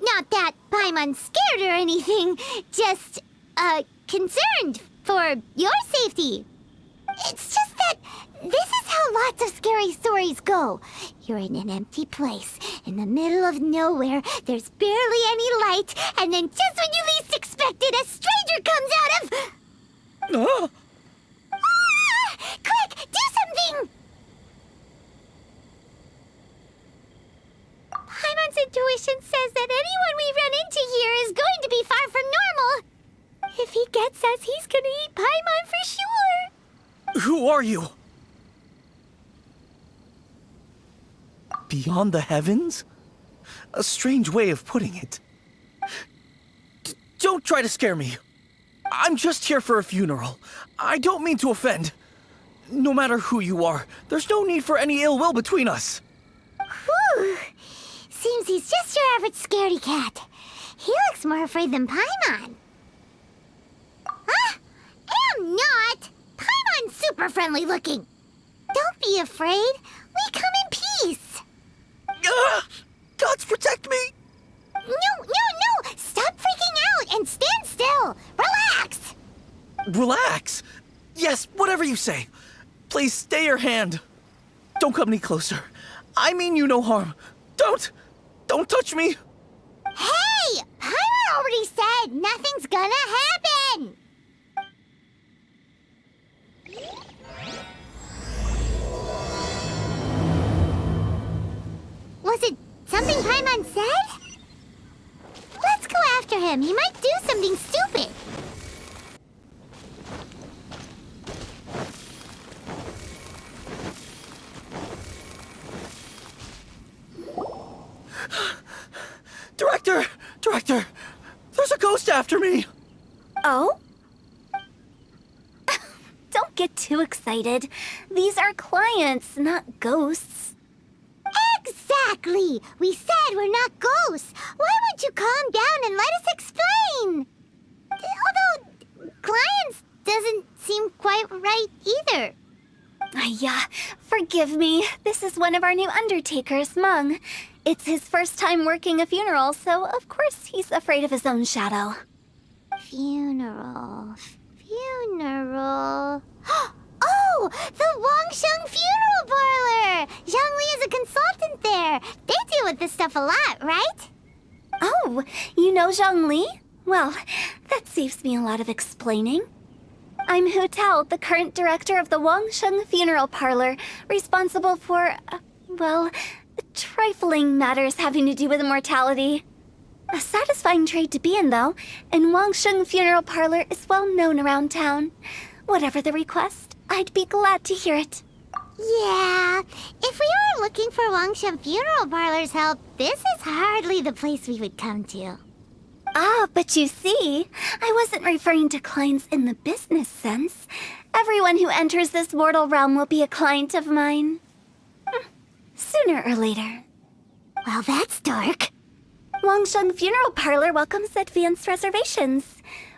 Not that Paimon's scared or anything, just, concerned for your safety. It's just that this is how lots of scary stories go. You're in an empty place, in the middle of nowhere, there's barely any light, and then just when you least expect it, a stranger comes out of... Ah! Ah! Quick, do something! Paimon's intuition says that anyone we run into here is going to be far from normal. If he gets us, he's gonna eat Paimon for sure. Who are you? Beyond the heavens? A strange way of putting it. Don't try to scare me. I'm just here for a funeral. I don't mean to offend. No matter who you are, there's no need for any ill will between us. Whew. Seems he's just your average scaredy cat. He looks more afraid than Paimon. Am not! Paimon's super friendly looking. Don't be afraid. We come in peace. Gods protect me! No! Stop freaking out and stand still. Relax. Relax. Yes, whatever you say. Please stay your hand. Don't come any closer. I mean you no harm. Don't touch me. Hey! Paimon already said nothing's gonna happen. Was it something Paimon said? Let's go after him. He might do something stupid. Director! There's a ghost after me! Oh? Don't get too excited. These are clients, not ghosts. Exactly! We said we're not ghosts. Why won't you calm down and let us explain? Although, clients doesn't seem quite right either. Yeah, forgive me. This is one of our new undertakers, Meng. It's his first time working a funeral, so of course he's afraid of his own shadow. Funeral. Oh! The Wangsheng Funeral Parlor! Zhongli is a consultant there. They deal with this stuff a lot, right? Oh, you know Zhongli? Well, that saves me a lot of explaining. I'm Hu Tao, the current director of the Wangsheng Funeral Parlor, responsible for, trifling matters having to do with immortality. A satisfying trade to be in, though, and Wangsheng Funeral Parlor is well known around town. Whatever the request, I'd be glad to hear it. Yeah, if we were looking for Wangsheng Funeral Parlor's help, this is hardly the place we would come to. Ah, but you see, I wasn't referring to clients in the business sense. Everyone who enters this mortal realm will be a client of mine. Sooner or later. Well, that's dark. Wangsheng Funeral Parlor welcomes advanced reservations.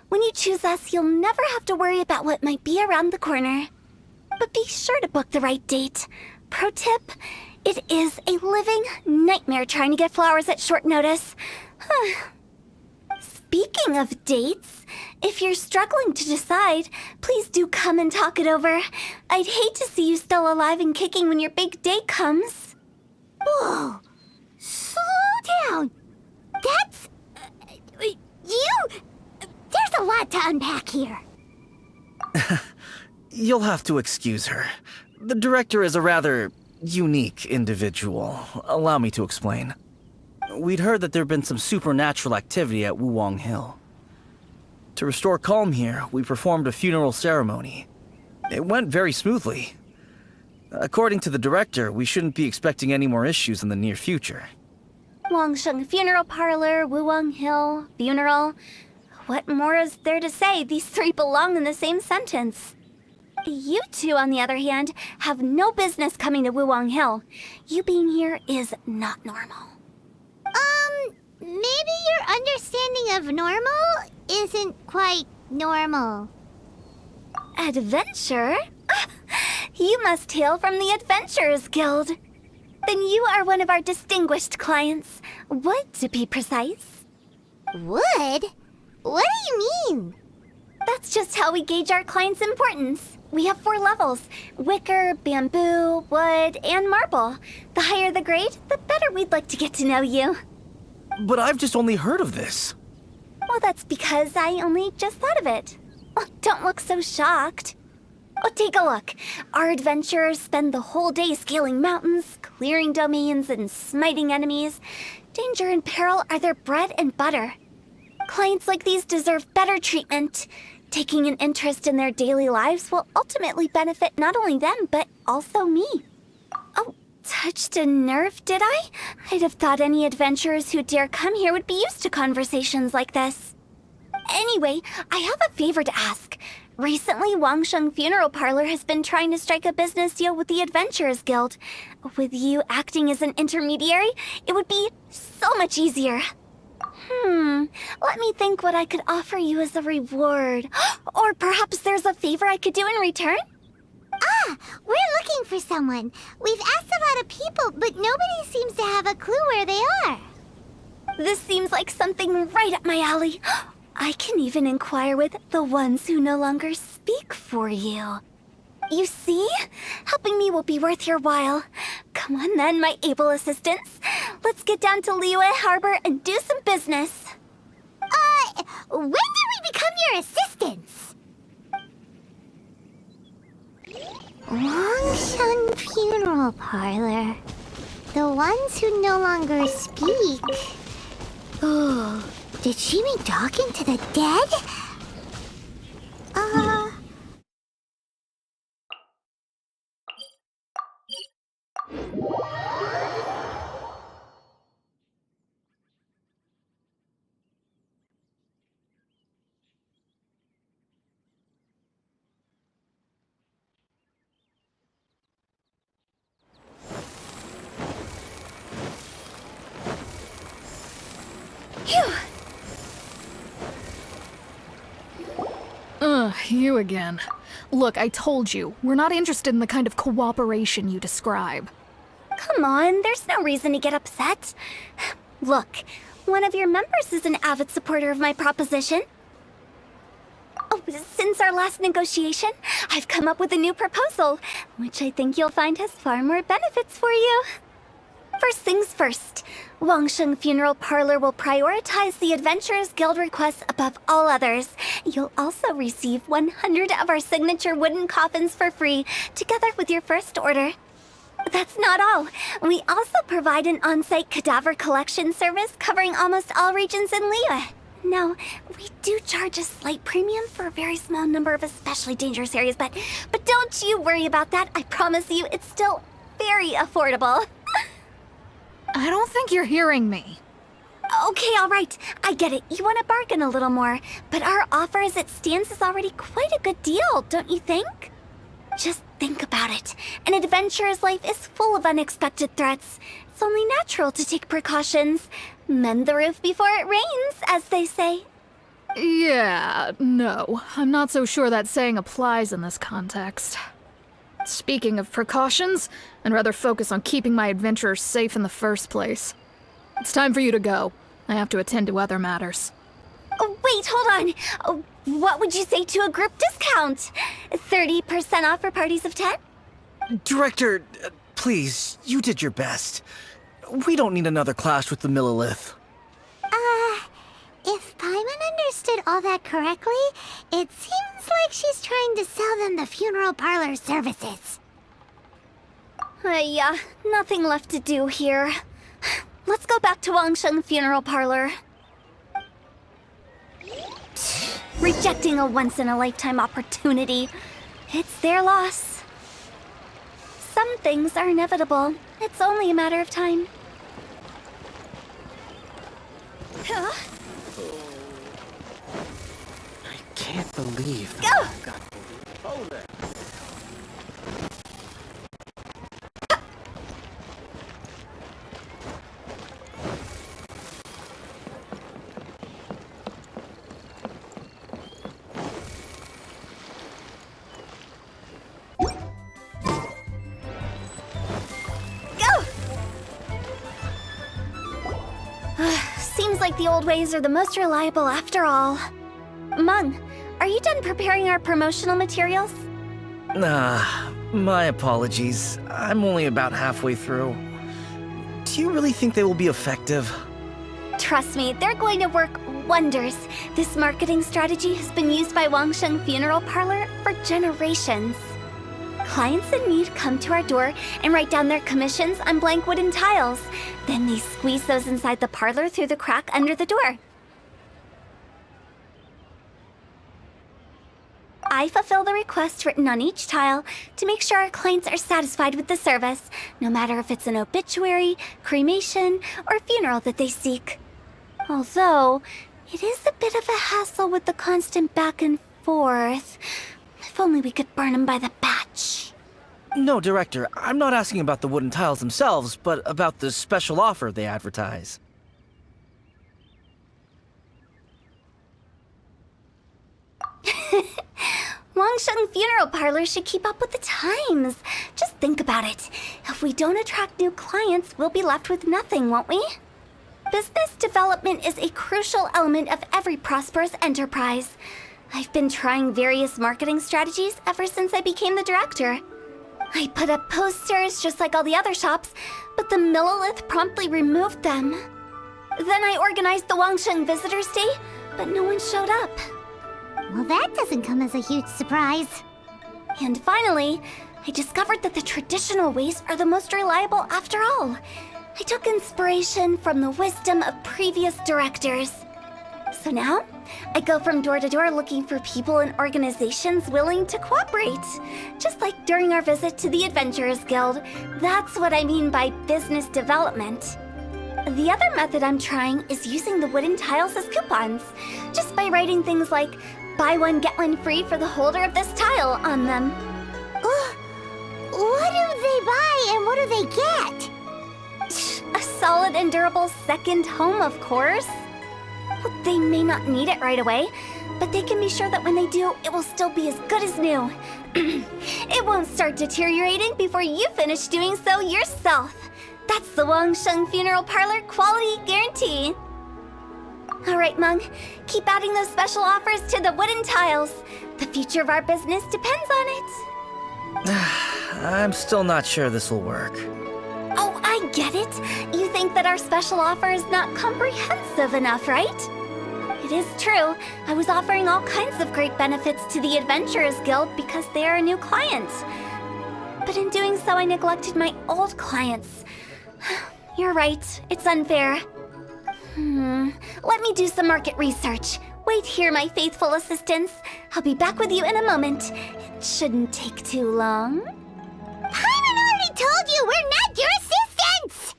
When you choose us, you'll never have to worry about what might be around the corner. But be sure to book the right date. Pro tip, it is a living nightmare trying to get flowers at short notice. Speaking of dates, if you're struggling to decide, please do come and talk it over. I'd hate to see you still alive and kicking when your big day comes. Whoa! Slow down! That's... There's a lot to unpack here. You'll have to excuse her. The director is a rather unique individual. Allow me to explain. We'd heard that there'd been some supernatural activity at Wuwang Hill. To restore calm here, we performed a funeral ceremony. It went very smoothly. According to the director, we shouldn't be expecting any more issues in the near future. Wangsheng Funeral Parlor, Wuwang Hill, funeral. What more is there to say? These three belong in the same sentence. You two, on the other hand, have no business coming to Wuwang Hill. You being here is not normal. Maybe your understanding of normal isn't quite normal. Adventure? You must hail from the Adventurers Guild. Then you are one of our distinguished clients. Wood, to be precise. Wood? What do you mean? That's just how we gauge our clients' importance. We have 4 levels: wicker, bamboo, wood, and marble. The higher the grade, the better we'd like to get to know you. But I've just only heard of this. Well, that's because I only just thought of it. Oh, don't look so shocked. Oh, take a look. Our adventurers spend the whole day scaling mountains, clearing domains, and smiting enemies. Danger and peril are their bread and butter. Clients like these deserve better treatment. Taking an interest in their daily lives will ultimately benefit not only them, but also me. Oh, touched a nerve, did I? I'd have thought any adventurers who dare come here would be used to conversations like this. Anyway, I have a favor to ask. Recently, Wangsheng Funeral Parlor has been trying to strike a business deal with the Adventurers Guild. With you acting as an intermediary, it would be so much easier. Let me think what I could offer you as a reward. Or perhaps there's a favor I could do in return? Ah, we're looking for someone. We've asked a lot of people, but nobody seems to have a clue where they are. This seems like something right up my alley. I can even inquire with the ones who no longer speak for you. You see? Helping me will be worth your while. Come on then, my able assistants. Let's get down to Liyue Harbor and do some business. When did we become your assistants? Wangsheng Funeral Parlor. The ones who no longer speak. Oh, did she mean talking to the dead? You again. Look, I told you, we're not interested in the kind of cooperation you describe. Come on, there's no reason to get upset. Look, one of your members is an avid supporter of my proposition. Oh, since our last negotiation, I've come up with a new proposal, which I think you'll find has far more benefits for you. First things first, Wangsheng Funeral Parlor will prioritize the Adventurers Guild requests above all others. You'll also receive 100 of our signature wooden coffins for free, together with your first order. That's not all. We also provide an on-site cadaver collection service covering almost all regions in Liyue. Now, we do charge a slight premium for a very small number of especially dangerous areas, but don't you worry about that. I promise you, it's still very affordable. I don't think you're hearing me. Okay, all right. I get it. You want to bargain a little more. But our offer as it stands is already quite a good deal, don't you think? Just think about it. An adventurer's life is full of unexpected threats. It's only natural to take precautions. Mend the roof before it rains, as they say. Yeah, no. I'm not so sure that saying applies in this context. Speaking of precautions, I'd rather focus on keeping my adventurers safe in the first place. It's time for you to go. I have to attend to other matters. Oh, wait, hold on. Oh, what would you say to a group discount? 30% off for parties of 10? Director, please, you did your best. We don't need another clash with the Millilith. If Paimon understood all that correctly, it seems like she's trying to sell them the funeral parlor services. Yeah, nothing left to do here. Let's go back to Wangsheng Funeral Parlor. Rejecting a once-in-a-lifetime opportunity. It's their loss. Some things are inevitable. It's only a matter of time. I can't believe Go! that. Oh, there. Go! Seems like the old ways are the most reliable after all. Mung, are you done preparing our promotional materials? My apologies. I'm only about halfway through. Do you really think they will be effective? Trust me, they're going to work wonders. This marketing strategy has been used by Wangsheng Funeral Parlor for generations. Clients in need come to our door and write down their commissions on blank wooden tiles. Then they squeeze those inside the parlor through the crack under the door. I fulfill the requests written on each tile to make sure our clients are satisfied with the service, no matter if it's an obituary, cremation, or funeral that they seek. Although, it is a bit of a hassle with the constant back and forth. If only we could burn them by the batch. No, Director, I'm not asking about the wooden tiles themselves, but about the special offer they advertise. Wangsheng Funeral Parlor should keep up with the times. Just think about it. If we don't attract new clients, we'll be left with nothing, won't we? Business development is a crucial element of every prosperous enterprise. I've been trying various marketing strategies ever since I became the director. I put up posters just like all the other shops, but the Millilith promptly removed them. Then I organized the Wangsheng Visitors Day, but no one showed up. Well, that doesn't come as a huge surprise. And finally, I discovered that the traditional ways are the most reliable after all. I took inspiration from the wisdom of previous directors. So now, I go from door to door looking for people and organizations willing to cooperate. Just like during our visit to the Adventurers Guild. That's what I mean by business development. The other method I'm trying is using the wooden tiles as coupons. Just by writing things like, buy one, get one free for the holder of this tile on them. What do they buy and what do they get? A solid and durable second home, of course. Well, they may not need it right away, but they can be sure that when they do, it will still be as good as new. It won't start deteriorating before you finish doing so yourself. That's the Wangsheng Funeral Parlor quality guarantee. All right, Mung, keep adding those special offers to the wooden tiles. The future of our business depends on it. I'm still not sure this will work. Oh, I get it. You think that our special offer is not comprehensive enough, right? It is true. I was offering all kinds of great benefits to the Adventurers Guild because they are a new client. But in doing so, I neglected my old clients. You're right. It's unfair. Let me do some market research. Wait here, my faithful assistants. I'll be back with you in a moment. It shouldn't take too long. Paimon already told you we're not your assistants!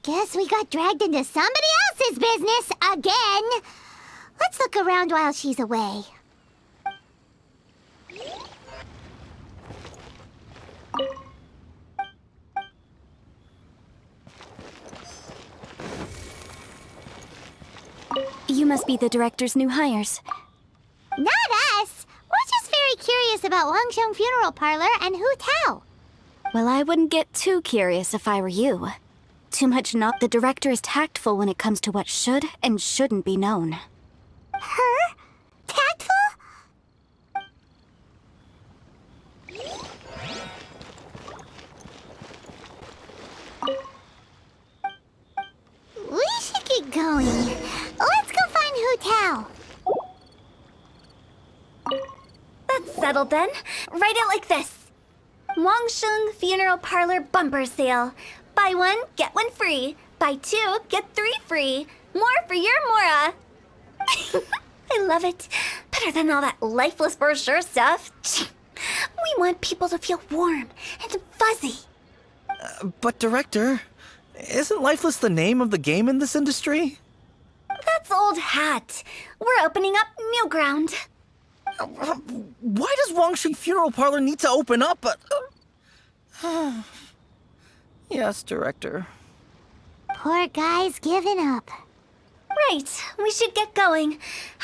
Guess we got dragged into somebody else's business again. Let's look around while she's away. You must be the director's new hires. Not us! We're just very curious about Wangsheng Funeral Parlor and Hu Tao. Well, I wouldn't get too curious if I were you. Too much not. The director is tactful when it comes to what should and shouldn't be known. Her? Tactful? We should get going. Let's go find Hu Tao. That's settled then. Write it like this. Wangsheng Funeral Parlor Bumper Sale. Buy one, get one free. Buy two, get three free. More for your Mora. I love it. Better than all that lifeless brochure stuff. We want people to feel warm and fuzzy. But Director, isn't Lifeless the name of the game in this industry? That's old hat. We're opening up new ground. Why does Wangsheng Funeral Parlor need to open up? Yes, Director. Poor guy's given up. Right, we should get going.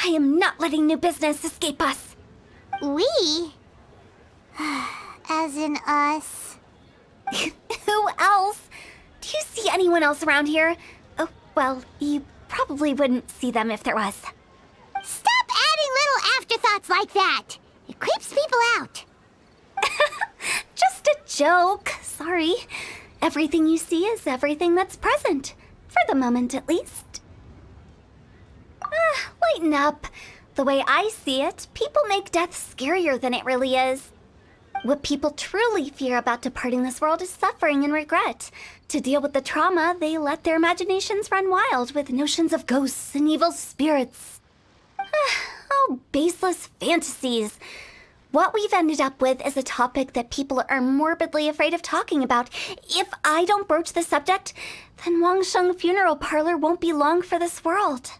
I am not letting new business escape us. We? As in us. Who else? Do you see anyone else around here? Oh, Well, you probably wouldn't see them if there was. Stop adding little afterthoughts like that! It creeps people out. Just a joke. Sorry. Everything you see is everything that's present. For the moment, at least. Lighten up. The way I see it, people make death scarier than it really is. What people truly fear about departing this world is suffering and regret. To deal with the trauma, they let their imaginations run wild with notions of ghosts and evil spirits. Oh, baseless fantasies. What we've ended up with is a topic that people are morbidly afraid of talking about. If I don't broach the subject, then Wangsheng Funeral Parlor won't be long for this world.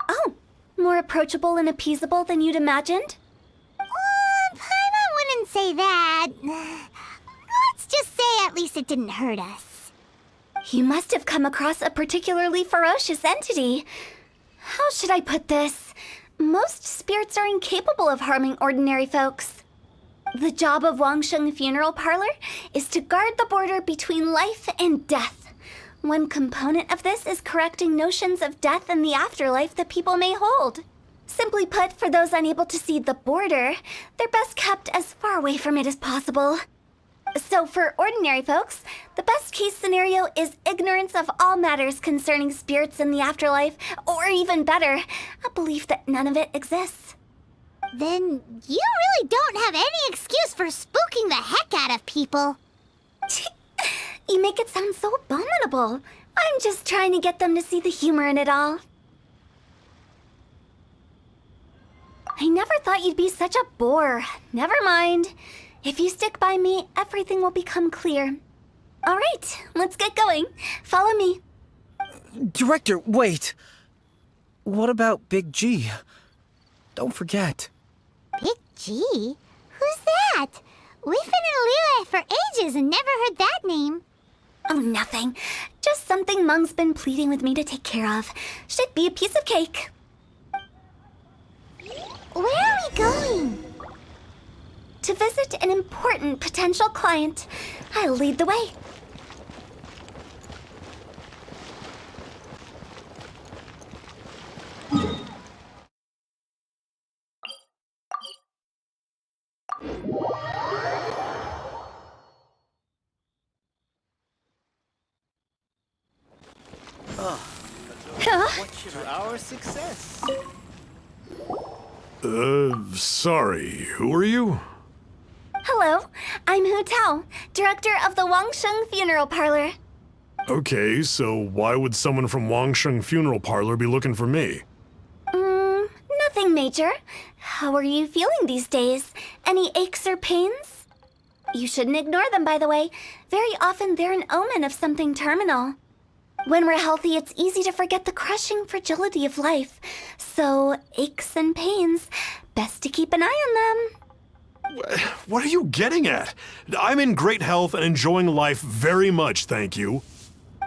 Oh, more approachable and appeasable than you'd imagined? Paimon wouldn't say that. Let's just say at least it didn't hurt us. You must have come across a particularly ferocious entity. How should I put this? Most spirits are incapable of harming ordinary folks. The job of Wangsheng Funeral Parlor is to guard the border between life and death. One component of this is correcting notions of death and the afterlife that people may hold. Simply put, for those unable to see the border, they're best kept as far away from it as possible. So for ordinary folks, the best case scenario is ignorance of all matters concerning spirits in the afterlife, or even better, a belief that none of it exists. Then you really don't have any excuse for spooking the heck out of people. You make it sound so abominable. I'm just trying to get them to see the humor in it all. I never thought you'd be such a bore. Never mind. If you stick by me, everything will become clear. All right, let's get going. Follow me. Director, wait! What about Big G? Don't forget. Big G? Who's that? We've been in Liyue for ages and never heard that name. Oh, nothing. Just something Mung's been pleading with me to take care of. Should be a piece of cake. Where are we going? To visit an important potential client. I'll lead the way. To our success. Sorry, who are you? Hello, I'm Hu Tao, director of the Wangsheng Funeral Parlor. Okay, so why would someone from Wangsheng Funeral Parlor be looking for me? Nothing major. How are you feeling these days? Any aches or pains? You shouldn't ignore them, by the way. Very often they're an omen of something terminal. When we're healthy, it's easy to forget the crushing fragility of life. So, aches and pains, best to keep an eye on them. What are you getting at? I'm in great health and enjoying life very much, thank you.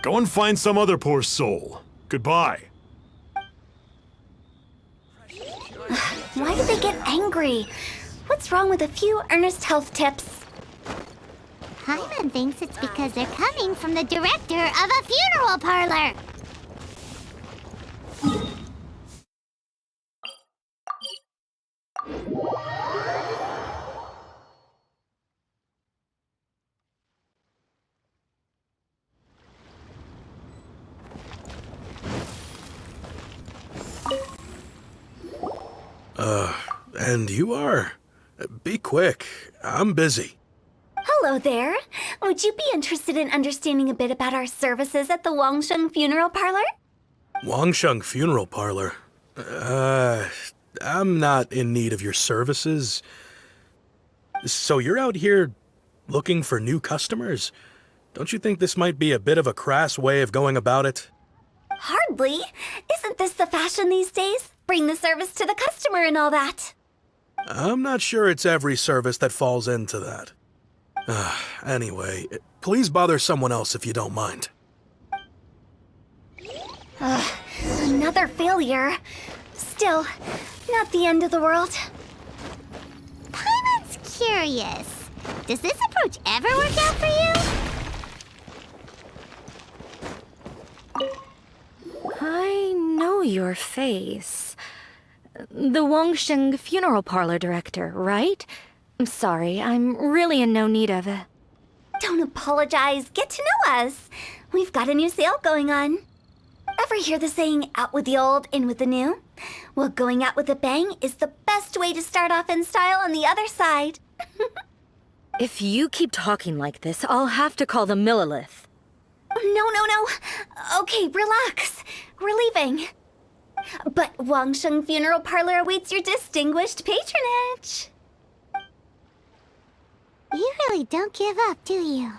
Go and find some other poor soul. Goodbye. Why do they get angry? What's wrong with a few earnest health tips? Paimon thinks it's because they're coming from the director of a funeral parlor. And you are? Be quick. I'm busy. Hello there. Would you be interested in understanding a bit about our services at the Wangsheng Funeral Parlor? Wangsheng Funeral Parlor? I'm not in need of your services. So you're out here looking for new customers? Don't you think this might be a bit of a crass way of going about it? Hardly. Isn't this the fashion these days? Bring the service to the customer and all that. I'm not sure it's every service that falls into that. Anyway, please bother someone else if you don't mind. Another failure. Still, not the end of the world. Paimon's curious. Does this approach ever work out for you? your face. The Wangsheng funeral parlor director, right? I'm sorry, I'm really in no need of it. Don't apologize. Get to know us. We've got a new sale going on. Ever hear the saying, out with the old, in with the new? Well, going out with a bang is the best way to start off in style on the other side. If you keep talking like this, I'll have to call the Millilith. No. Okay, relax. We're leaving. But Wangsheng Funeral Parlor awaits your distinguished patronage. You really don't give up, do you?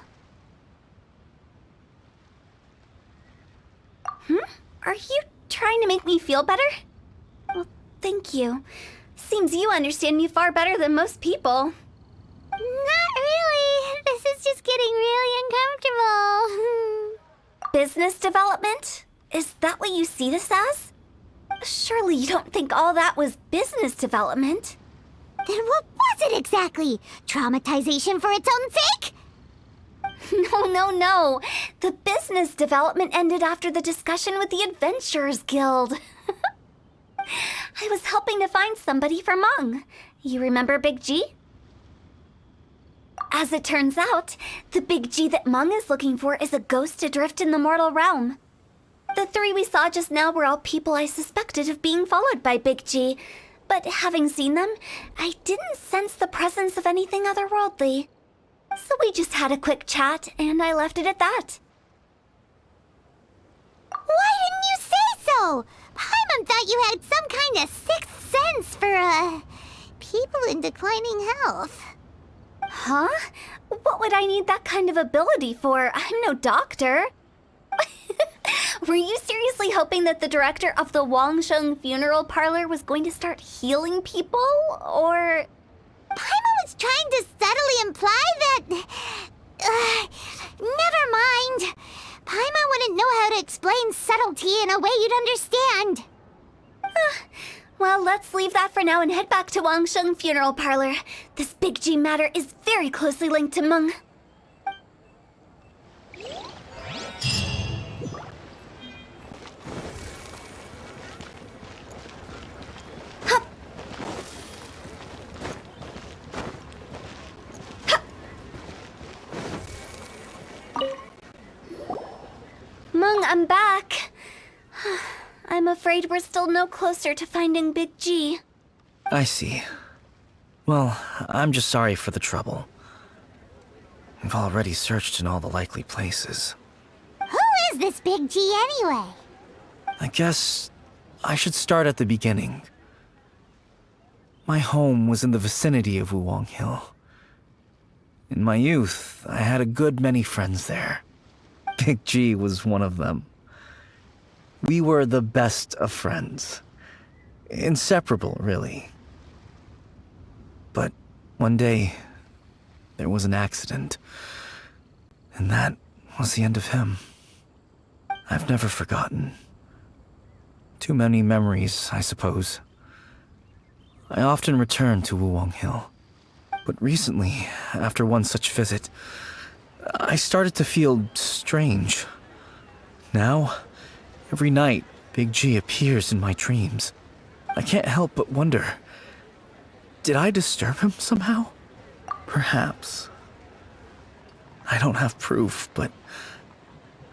Are you trying to make me feel better? Well, thank you. Seems you understand me far better than most people. Not really. This is just getting really uncomfortable. Business development? Is that what you see this as? Surely you don't think all that was business development. Then what was it exactly? Traumatization for its own sake? No. The business development ended after the discussion with the Adventurers Guild. I was helping to find somebody for Meng. You remember Big G? As it turns out, the Big G that Meng is looking for is a ghost adrift in the mortal realm. The three we saw just now were all people I suspected of being followed by Big G, but having seen them, I didn't sense the presence of anything otherworldly. So we just had a quick chat, and I left it at that. Why didn't you say so? Paimon thought you had some kind of sixth sense for, people in declining health. Huh? What would I need that kind of ability for? I'm no doctor. Were you seriously hoping that the director of the Wangsheng Funeral Parlor was going to start healing people, or...? Paimon was trying to subtly imply that... never mind. Paimon wouldn't know how to explain subtlety in a way you'd understand. Well, let's leave that for now and head back to Wangsheng Funeral Parlor. This Big G matter is very closely linked to Meng. Meng, I'm back. I'm afraid we're still no closer to finding Big G. I see. Well, I'm just sorry for the trouble. We've already searched in all the likely places. Who is this Big G anyway? I guess I should start at the beginning. My home was in the vicinity of Wuwang Hill. In my youth, I had a good many friends there. Big G was one of them. We were the best of friends. Inseparable, really. But one day, there was an accident. And that was the end of him. I've never forgotten. Too many memories, I suppose. I often return to Wuwang Hill. But recently, after one such visit, I started to feel strange. Now, every night, Big G appears in my dreams. I can't help but wonder, did I disturb him somehow? Perhaps. I don't have proof, but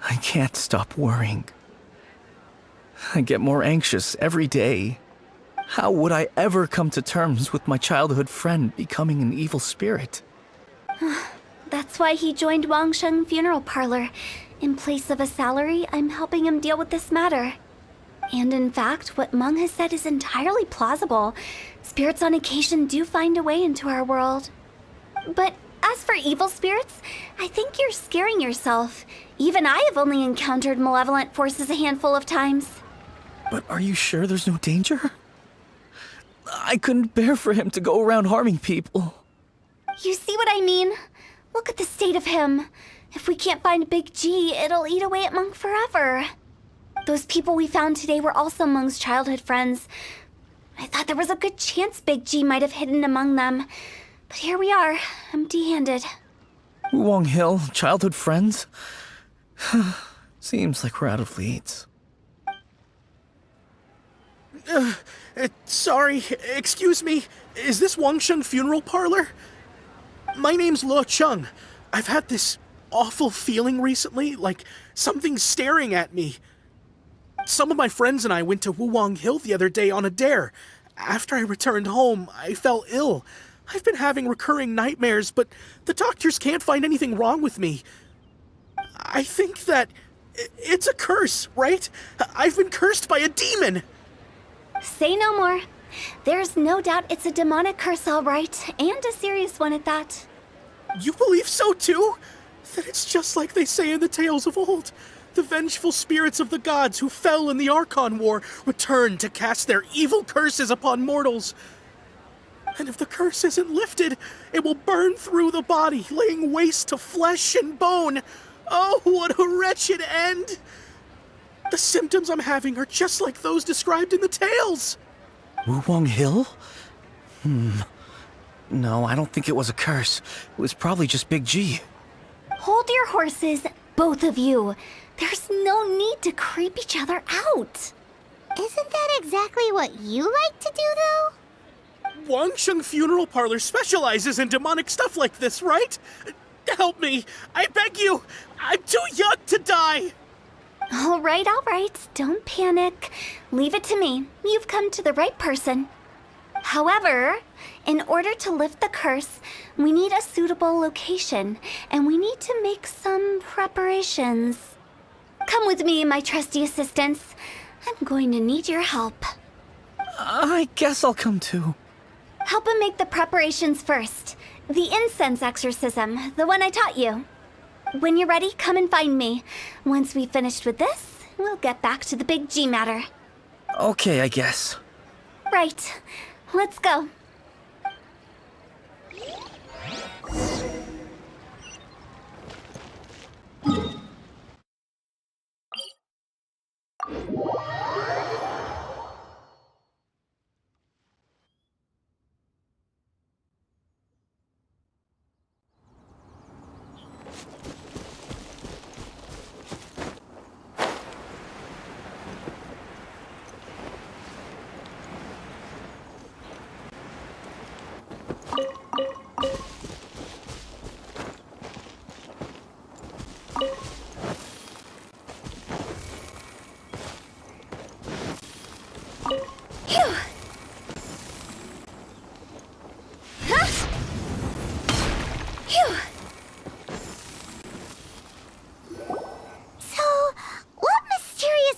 I can't stop worrying. I get more anxious every day. How would I ever come to terms with my childhood friend becoming an evil spirit? That's why he joined Wangsheng Funeral Parlor. In place of a salary, I'm helping him deal with this matter. And in fact, what Meng has said is entirely plausible. Spirits on occasion do find a way into our world. But as for evil spirits, I think you're scaring yourself. Even I have only encountered malevolent forces a handful of times. But are you sure there's no danger? I couldn't bear for him to go around harming people. You see what I mean? Look at the state of him. If we can't find Big G, it'll eat away at Meng forever. Those people we found today were also Meng's childhood friends. I thought there was a good chance Big G might have hidden among them. But here we are, empty-handed. Wuwang Hill, childhood friends? Seems like we're out of leads. Sorry, excuse me. Is this Wangsheng Funeral Parlor? My name's Luo Chung. I've had this awful feeling recently, like something's staring at me. Some of my friends and I went to Wuwang Hill the other day on a dare. After I returned home, I fell ill. I've been having recurring nightmares, but the doctors can't find anything wrong with me. I think that it's a curse, right? I've been cursed by a demon. Say no more. There's no doubt it's a demonic curse, all right, and a serious one at that. You believe so too? That it's just like they say in the tales of old. The vengeful spirits of the gods who fell in the Archon War return to cast their evil curses upon mortals. And if the curse isn't lifted, it will burn through the body, laying waste to flesh and bone. Oh, what a wretched end! The symptoms I'm having are just like those described in the tales. Wuwang Hill? No, I don't think it was a curse. It was probably just Big G. Hold your horses, both of you. There's no need to creep each other out. Isn't that exactly what you like to do, though? Wangsheng Funeral Parlor specializes in demonic stuff like this, right? Help me, I beg you. I'm too young to die. All right. Don't panic. Leave it to me. You've come to the right person. However, in order to lift the curse, we need a suitable location, and we need to make some preparations. Come with me, my trusty assistants. I'm going to need your help. I guess I'll come too. Help him make the preparations first. The incense exorcism, the one I taught you. When you're ready, come and find me. Once we've finished with this, we'll get back to the Big G matter. Okay, I guess. Right. Let's go.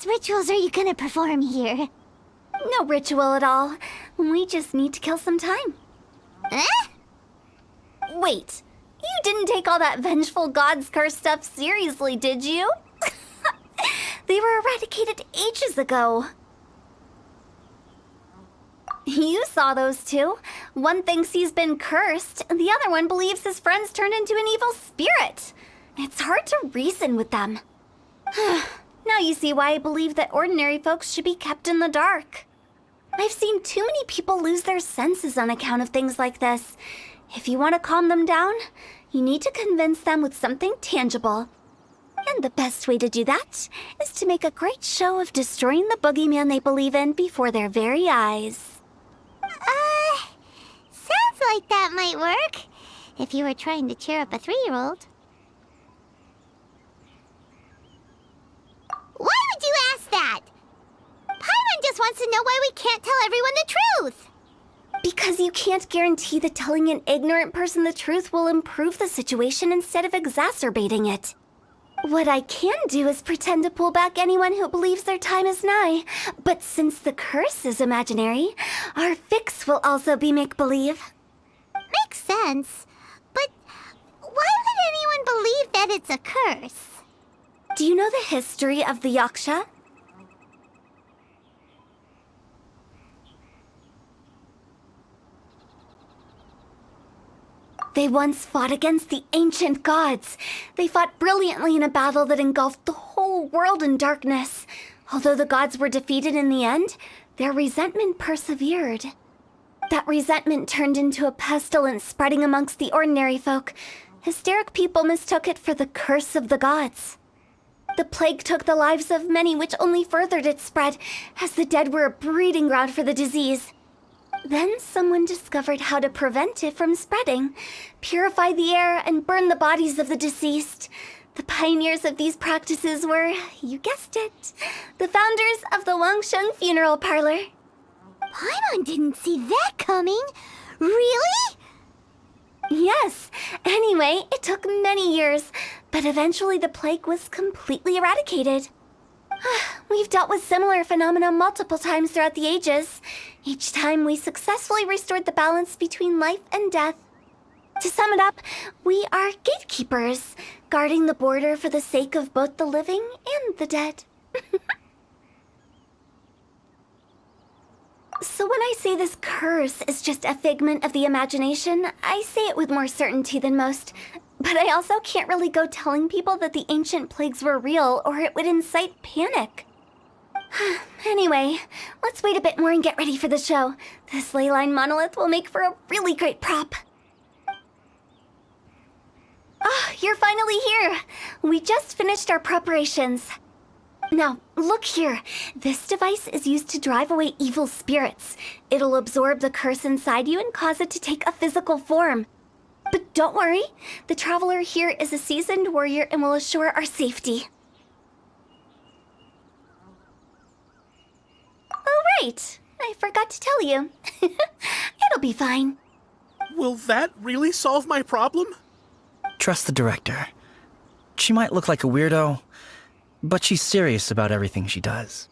Rituals are you gonna perform here? No ritual at all. We just need to kill some time. Eh? Wait, you didn't take all that vengeful god's curse stuff seriously, did you? They were eradicated ages ago. You saw those two. One thinks he's been cursed, and the other one believes his friends turned into an evil spirit. It's hard to reason with them. Now you see why I believe that ordinary folks should be kept in the dark. I've seen too many people lose their senses on account of things like this. If you want to calm them down, you need to convince them with something tangible. And the best way to do that is to make a great show of destroying the boogeyman they believe in before their very eyes. Sounds like that might work. If you were trying to cheer up a 3-year-old. Why would you ask that? Paimon just wants to know why we can't tell everyone the truth. Because you can't guarantee that telling an ignorant person the truth will improve the situation instead of exacerbating it. What I can do is pretend to pull back anyone who believes their time is nigh. But since the curse is imaginary, our fix will also be make-believe. Makes sense. But why would anyone believe that it's a curse? Do you know the history of the Yaksha? They once fought against the ancient gods. They fought brilliantly in a battle that engulfed the whole world in darkness. Although the gods were defeated in the end, their resentment persevered. That resentment turned into a pestilence spreading amongst the ordinary folk. Hysteric people mistook it for the curse of the gods. The plague took the lives of many, which only furthered its spread, as the dead were a breeding ground for the disease. Then someone discovered how to prevent it from spreading, purify the air, and burn the bodies of the deceased. The pioneers of these practices were, you guessed it, the founders of the Wangsheng Funeral Parlor. Paimon didn't see that coming. Really? Yes. Anyway, it took many years, but eventually the plague was completely eradicated. We've dealt with similar phenomena multiple times throughout the ages. Each time we successfully restored the balance between life and death. To sum it up, we are gatekeepers, guarding the border for the sake of both the living and the dead. So when I say this curse is just a figment of the imagination, I say it with more certainty than most. But I also can't really go telling people that the ancient plagues were real, or it would incite panic. Anyway, let's wait a bit more and get ready for the show. This ley line monolith will make for a really great prop. Ah, you're finally here! We just finished our preparations. Now, look here. This device is used to drive away evil spirits. It'll absorb the curse inside you and cause it to take a physical form. But don't worry, the traveler here is a seasoned warrior and will assure our safety. Oh, right. I forgot to tell you. It'll be fine. Will that really solve my problem? Trust the director. She might look like a weirdo, but she's serious about everything she does.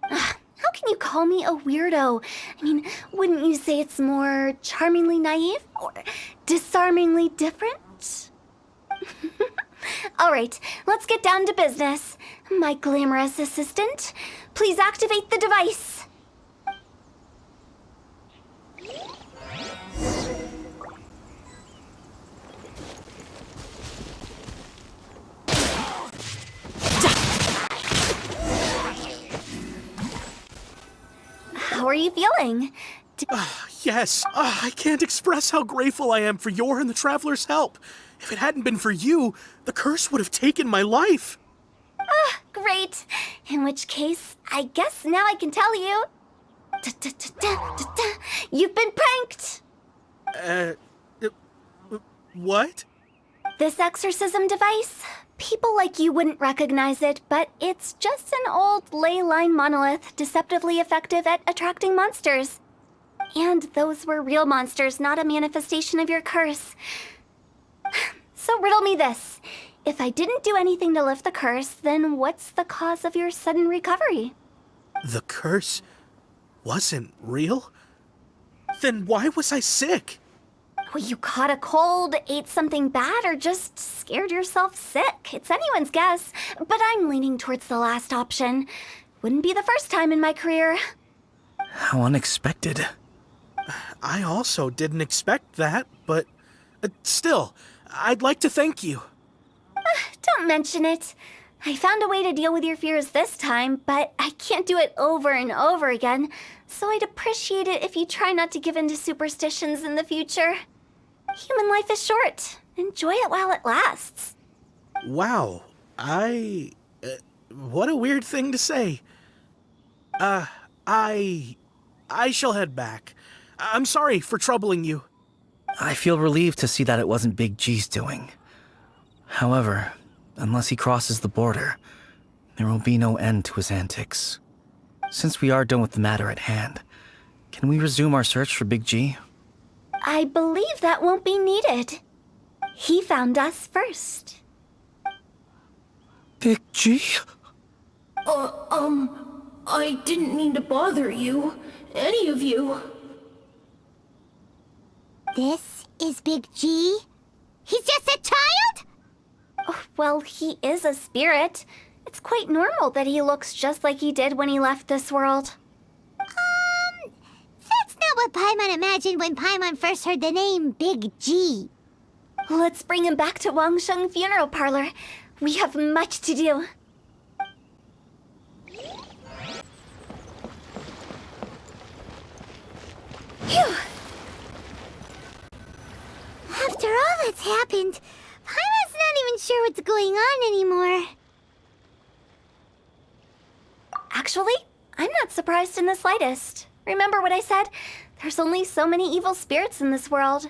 How can you call me a weirdo? I mean, wouldn't you say it's more charmingly naive or disarmingly different? All right, let's get down to business. My glamorous assistant, please activate the device. How are you feeling? Yes. I can't express how grateful I am for your and the Traveler's help. If it hadn't been for you, the curse would have taken my life. Great. In which case, I guess now I can tell you. You've been pranked! What? This exorcism device? People like you wouldn't recognize it, but it's just an old ley line monolith deceptively effective at attracting monsters. And those were real monsters, not a manifestation of your curse. So riddle me this. If I didn't do anything to lift the curse, then what's the cause of your sudden recovery? The curse wasn't real? Then why was I sick? Well, you caught a cold, ate something bad, or just scared yourself sick. It's anyone's guess, but I'm leaning towards the last option. Wouldn't be the first time in my career. How unexpected. I also didn't expect that, but still, I'd like to thank you. Don't mention it. I found a way to deal with your fears this time, but I can't do it over and over again, so I'd appreciate it if you try not to give in to superstitions in the future. Human life is short. Enjoy it while it lasts. Wow, what a weird thing to say. I shall head back. I'm sorry for troubling you. I feel relieved to see that it wasn't Big G's doing. However, unless he crosses the border, there will be no end to his antics. Since we are done with the matter at hand, can we resume our search for Big G? I believe that won't be needed. He found us first. Big G? I didn't mean to bother you. Any of you. This is Big G? He's just a child? Oh, well, he is a spirit. It's quite normal that he looks just like he did when he left this world. That's not what Paimon imagined when Paimon first heard the name Big G. Let's bring him back to Wangsheng Funeral Parlor. We have much to do. Phew. After all that's happened, Paimon's not even sure what's going on anymore. Actually, I'm not surprised in the slightest. Remember what I said? There's only so many evil spirits in this world.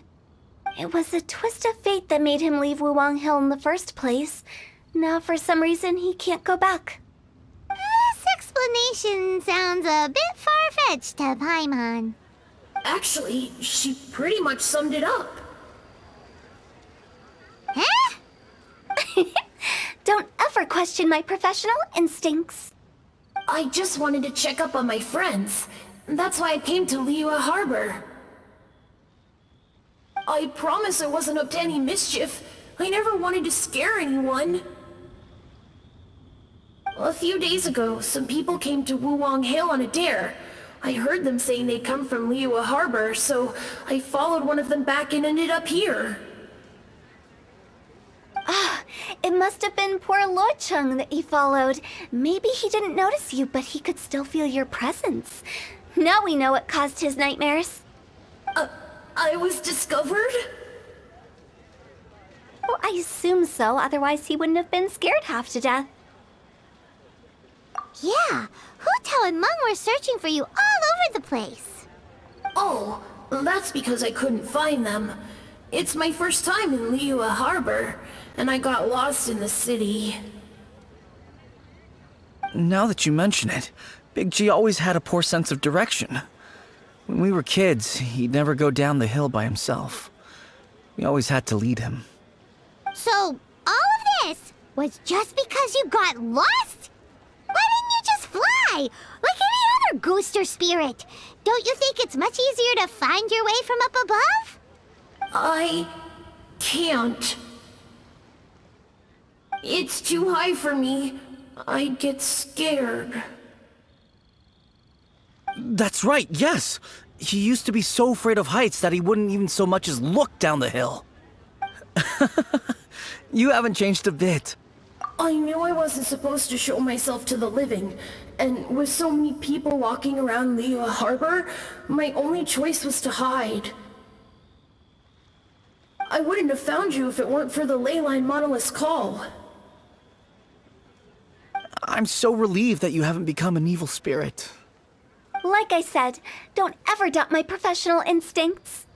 It was a twist of fate that made him leave Wuwang Hill in the first place. Now, for some reason, he can't go back. This explanation sounds a bit far-fetched to Paimon. Actually, she pretty much summed it up. Huh? Don't ever question my professional instincts. I just wanted to check up on my friends. That's why I came to Liyue Harbor. I promise I wasn't up to any mischief. I never wanted to scare anyone. A few days ago, some people came to Wuwang Hill on a dare. I heard them saying they'd come from Liyue Harbor, so I followed one of them back and ended up here. It must have been poor Luo Cheng that he followed. Maybe he didn't notice you, but he could still feel your presence. Now we know what caused his nightmares. I was discovered? Well, I assume so, otherwise he wouldn't have been scared half to death. Yeah, Hu Tao and Meng were searching for you all over the place. Oh, that's because I couldn't find them. It's my first time in Liyue Harbor, and I got lost in the city. Now that you mention it, Big G always had a poor sense of direction. When we were kids, he'd never go down the hill by himself. We always had to lead him. So, all of this was just because you got lost? Why didn't you just fly? Like any other ghost or spirit? Don't you think it's much easier to find your way from up above? I can't. It's too high for me. I'd get scared. That's right, yes! He used to be so afraid of heights that he wouldn't even so much as look down the hill. You haven't changed a bit. I knew I wasn't supposed to show myself to the living, and with so many people walking around Liyue Harbor, my only choice was to hide. I wouldn't have found you if it weren't for the Leyline Monolith's call. I'm so relieved that you haven't become an evil spirit. Like I said, don't ever doubt my professional instincts.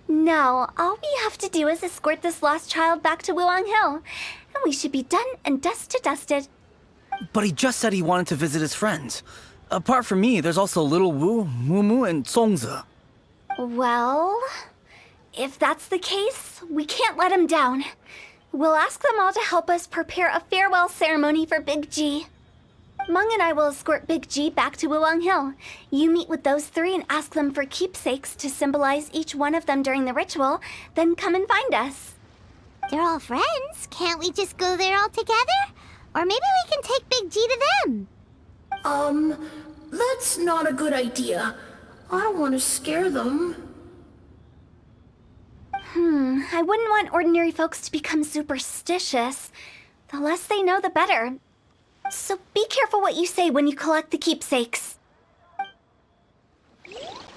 Now, all we have to do is escort this lost child back to Wuwang Hill, and we should be done and dusted. But he just said he wanted to visit his friends. Apart from me, there's also Little Wu, Mumu, and Songzi. Well, if that's the case, we can't let him down. We'll ask them all to help us prepare a farewell ceremony for Big G. Meng and I will escort Big G back to Wuwang Hill. You meet with those three and ask them for keepsakes to symbolize each one of them during the ritual, then come and find us. They're all friends. Can't we just go there all together? Or maybe we can take Big G to them. That's not a good idea. I don't want to scare them. I wouldn't want ordinary folks to become superstitious. The less they know, the better. So be careful what you say when you collect the keepsakes. Are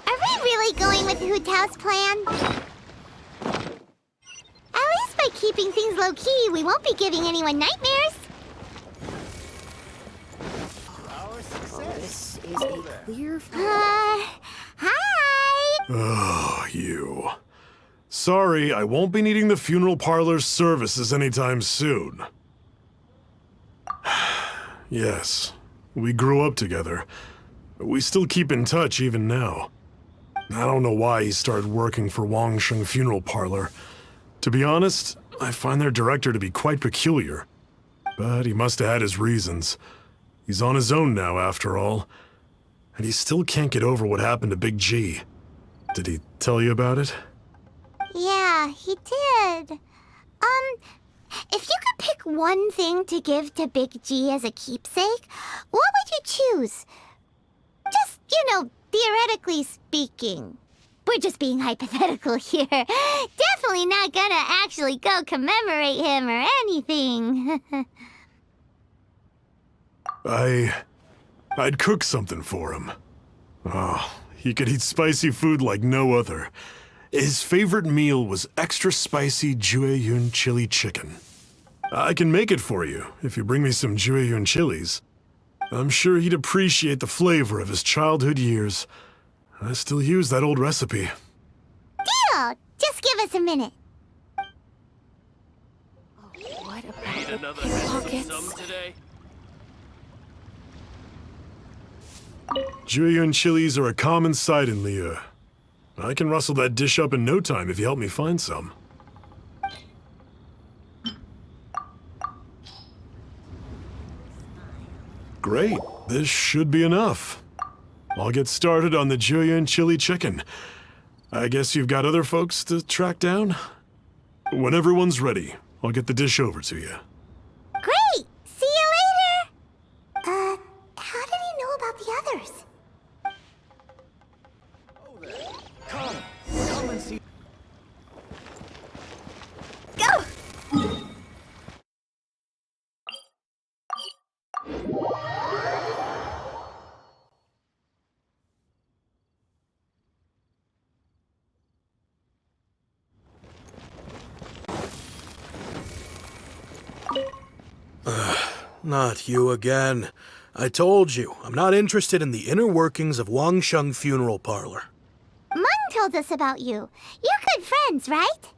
we really going with Hu Tao's plan? At least by keeping things low-key, we won't be giving anyone nightmares. This is a clear... Hi! Oh, you. Sorry, I won't be needing the funeral parlor's services anytime soon. Yes, we grew up together. We still keep in touch even now. I don't know why he started working for Wangsheng Funeral Parlor. To be honest, I find their director to be quite peculiar. But he must have had his reasons. He's on his own now, after all. And he still can't get over what happened to Big G. Did he tell you about it? Yeah, he did. If you could pick one thing to give to Big G as a keepsake, what would you choose? Just, theoretically speaking. We're just being hypothetical here. Definitely not gonna actually go commemorate him or anything. I'd cook something for him. Oh, he could eat spicy food like no other. His favorite meal was extra spicy Jueyun chili chicken. I can make it for you if you bring me some Jueyun chilies. I'm sure he'd appreciate the flavor of his childhood years. I still use that old recipe. Deal! Just give us a minute. What about the pickpockets? Jueyun chilies are a common sight in Liyue. I can rustle that dish up in no time if you help me find some. Great, this should be enough. I'll get started on the Jueyun chili chicken. I guess you've got other folks to track down? When everyone's ready, I'll get the dish over to you. Great! See you later! How did he know about the others? Come and see. Go! Not you again. I told you, I'm not interested in the inner workings of Wangsheng Funeral Parlor. Mung told us about you. You're good friends, right?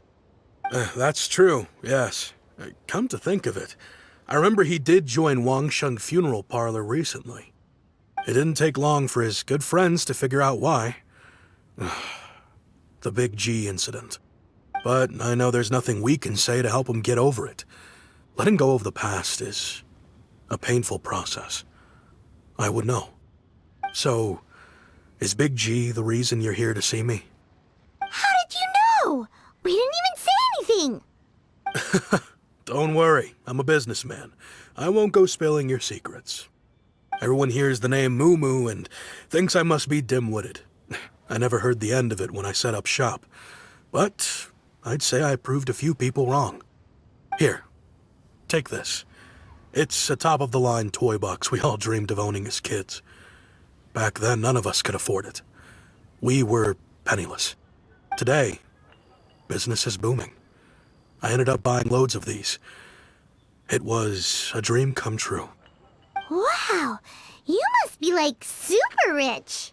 That's true, yes. Come to think of it, I remember he did join Wangsheng Funeral Parlor recently. It didn't take long for his good friends to figure out why. The Big G incident. But I know there's nothing we can say to help him get over it. Letting go of the past is a painful process. I would know. So, is Big G the reason you're here to see me? How did you know? We didn't even say anything. Don't worry, I'm a businessman. I won't go spilling your secrets. Everyone hears the name Moo Moo and thinks I must be dim-witted. I never heard the end of it when I set up shop. But I'd say I proved a few people wrong. Here, take this. It's a top-of-the-line toy box we all dreamed of owning as kids. Back then, none of us could afford it. We were penniless. Today, business is booming. I ended up buying loads of these. It was a dream come true. Wow, you must be like super rich.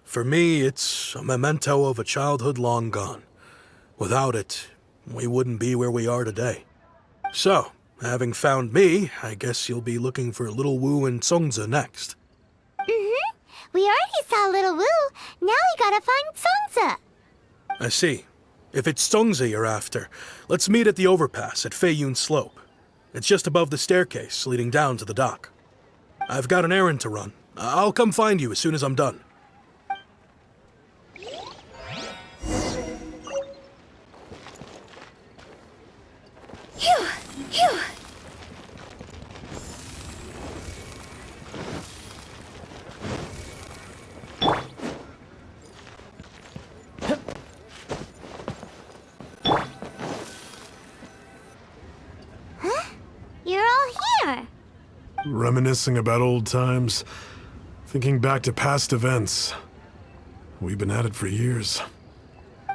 For me, it's a memento of a childhood long gone. Without it, we wouldn't be where we are today. So, having found me, I guess you'll be looking for Little Wu and Songza next. Mm-hmm. We already saw Little Wu. Now we gotta find Songza. I see. If it's Songza you're after, let's meet at the overpass at Feiyun Slope. It's just above the staircase leading down to the dock. I've got an errand to run. I'll come find you as soon as I'm done. Phew! Phew! You're all here. Reminiscing about old times, thinking back to past events. We've been at it for years.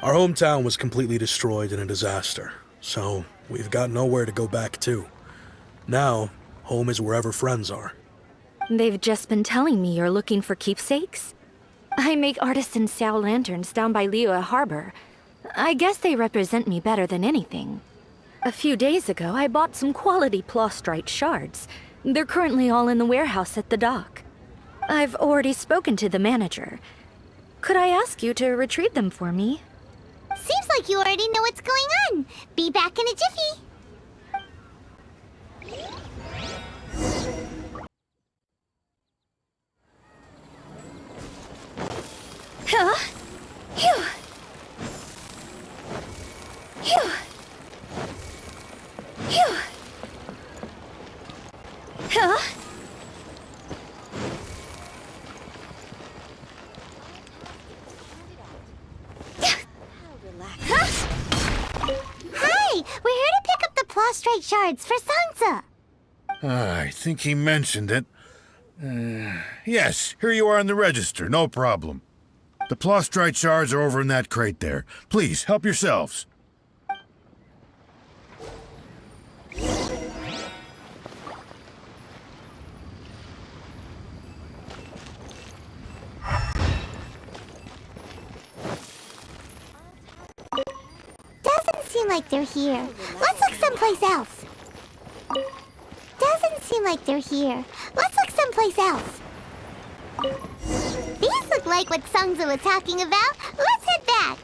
Our hometown was completely destroyed in a disaster, so we've got nowhere to go back to. Now, home is wherever friends are. They've just been telling me you're looking for keepsakes. I make artisan Xiao lanterns down by Liyue Harbor. I guess they represent me better than anything. A few days ago, I bought some quality plastrite shards. They're currently all in the warehouse at the dock. I've already spoken to the manager. Could I ask you to retrieve them for me? Seems like you already know what's going on. Be back in a jiffy. Huh? Phew! Phew! Phew! Huh? Hi, we're here to pick up the plastrite shards for Sansa. I think he mentioned it. Yes, here you are in the register, no problem. The plastrite shards are over in that crate there. Please, help yourselves. seem like they're here. Let's look someplace else. Doesn't seem like they're here. Let's look someplace else. These look like what Sungza was talking about. Let's head back.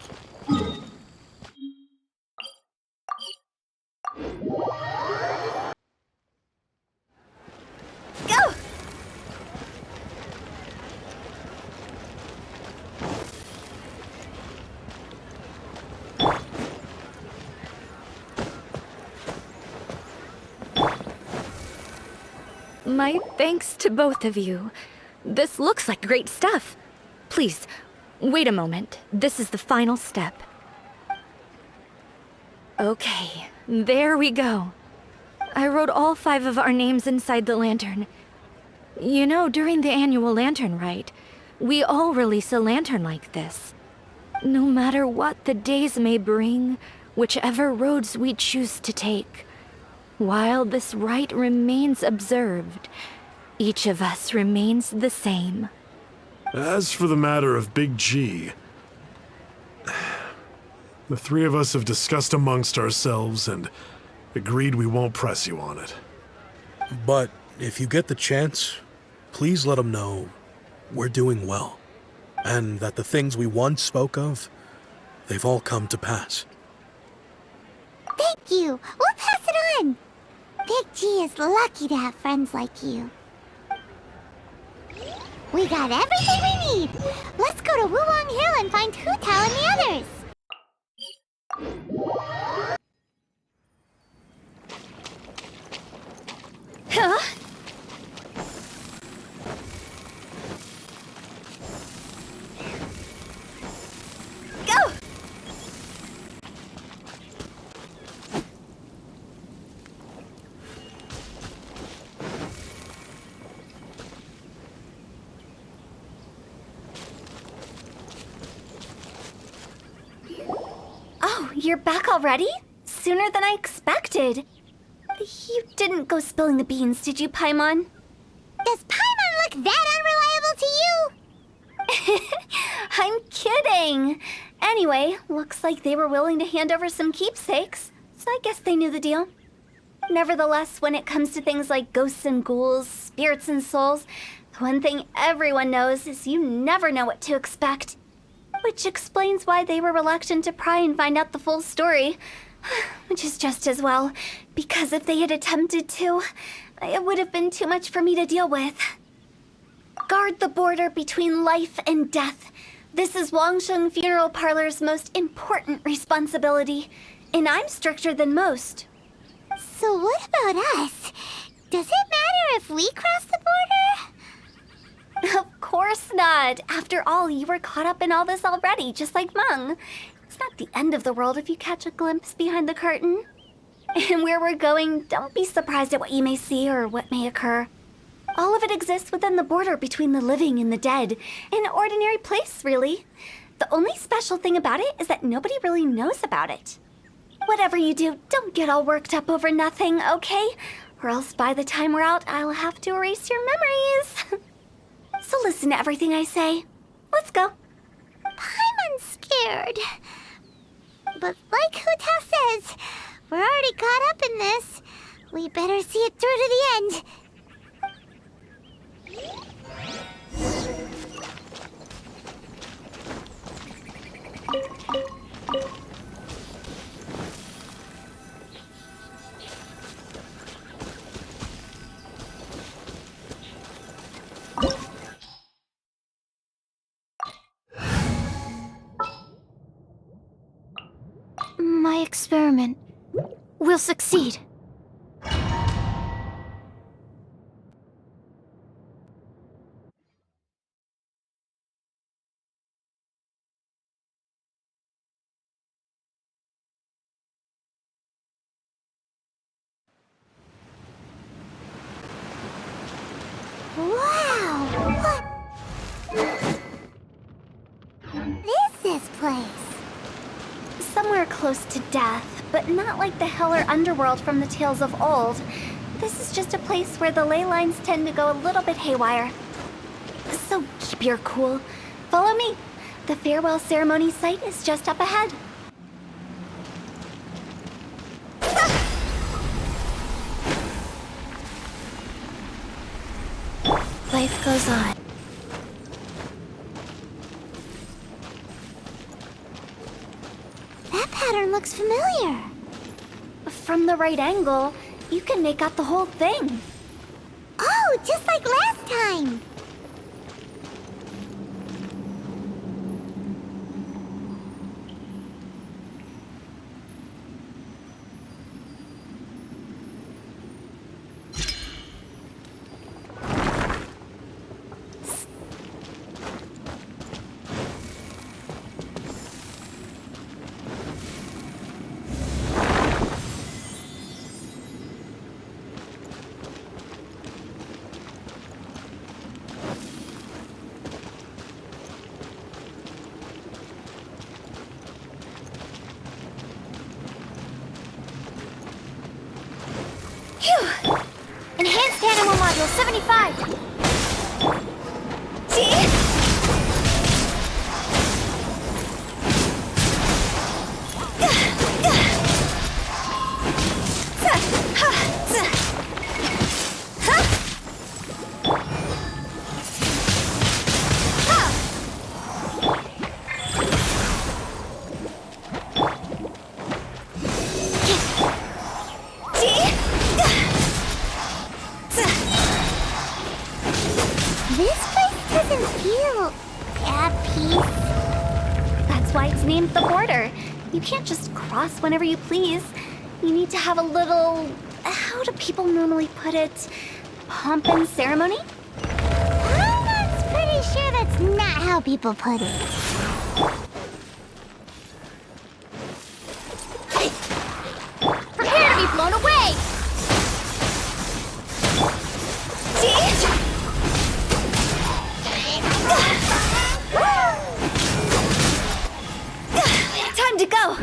Go! My thanks to both of you. This looks like great stuff. Please, wait a moment. This is the final step. Okay, there we go. I wrote all 5 of our names inside the lantern. You know, during the annual lantern rite, we all release a lantern like this. No matter what the days may bring, whichever roads we choose to take, while this rite remains observed, each of us remains the same. As for the matter of Big G, the 3 of us have discussed amongst ourselves and agreed we won't press you on it. But if you get the chance, please let them know we're doing well, and that the things we once spoke of, they've all come to pass. Thank you. We'll pass it on. Big G is lucky to have friends like you. We got everything we need. Let's go to Wuwang Hill and find Hu Tao and the others. Huh? Go! Oh, you're back already? Sooner than I expected. You didn't go spilling the beans, did you, Paimon? Does Paimon look that unreliable to you? I'm kidding. Anyway, looks like they were willing to hand over some keepsakes, so I guess they knew the deal. Nevertheless, when it comes to things like ghosts and ghouls, spirits and souls, the one thing everyone knows is you never know what to expect. Which explains why they were reluctant to pry and find out the full story. Which is just as well, because if they had attempted to, it would have been too much for me to deal with. Guard the border between life and death. This is Wangsheng Funeral Parlor's most important responsibility, and I'm stricter than most. So what about us? Does it matter if we cross the border? Of course not. After all, you were caught up in all this already, just like Meng. It's not the end of the world if you catch a glimpse behind the curtain. And where we're going, don't be surprised at what you may see or what may occur. All of it exists within the border between the living and the dead. An ordinary place, really. The only special thing about it is that nobody really knows about it. Whatever you do, don't get all worked up over nothing, okay? Or else by the time we're out, I'll have to erase your memories. So listen to everything I say. Let's go. Paimon's scared. But like Hu Tao says, we're already caught up in this. We better see it through to the end. My experiment will succeed. Wow! What is this place? Somewhere close to death, but not like the hell or underworld from the tales of old. This is just a place where the ley lines tend to go a little bit haywire. So keep your cool. Follow me. The farewell ceremony site is just up ahead. Life goes on. That pattern looks familiar. From the right angle, you can make out the whole thing. Oh, just like last time. Enhanced Animal Module 75! See? This place doesn't feel at peace. That's why it's named the border. You can't just cross whenever you please. You need to have a little... how do people normally put it? Pomp and ceremony? I'm pretty sure that's not how people put it. Prepare to be blown away! Time to go!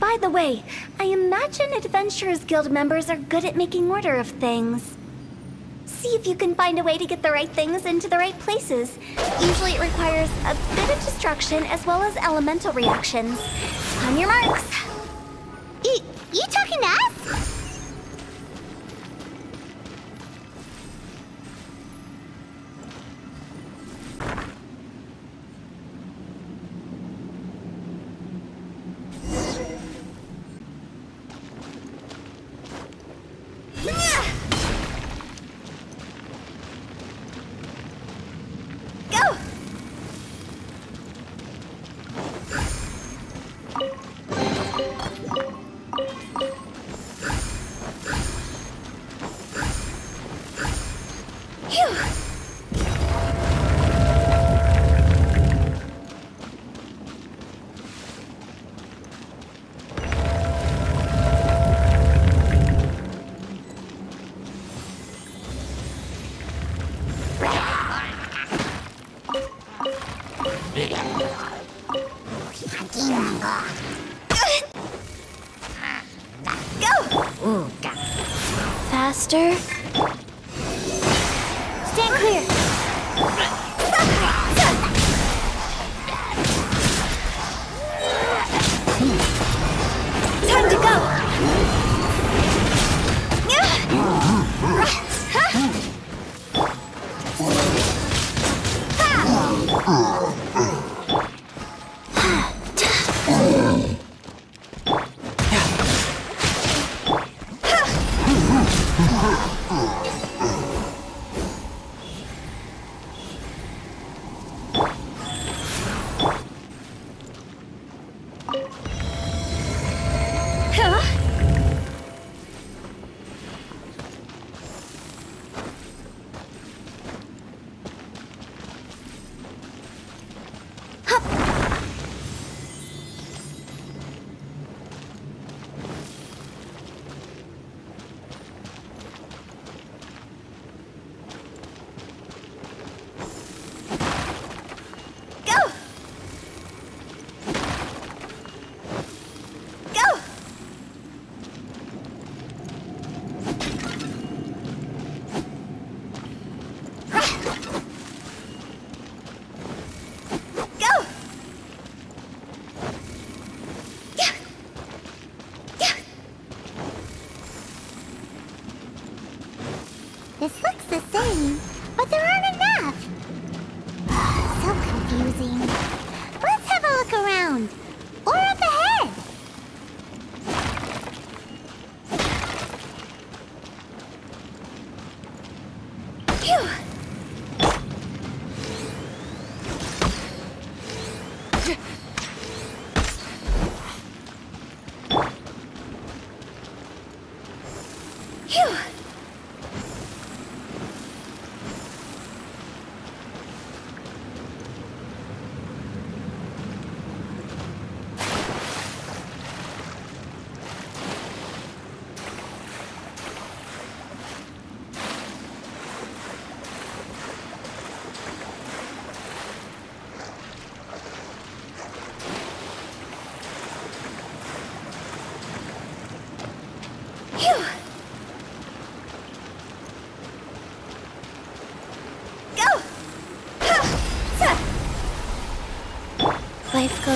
By the way, I imagine Adventurers Guild members are good at making order of things. See if you can find a way to get the right things into the right places. Usually it requires a bit of destruction as well as elemental reactions. On your marks. You talking to us? Go! Go! Faster. Stand clear. Time to go!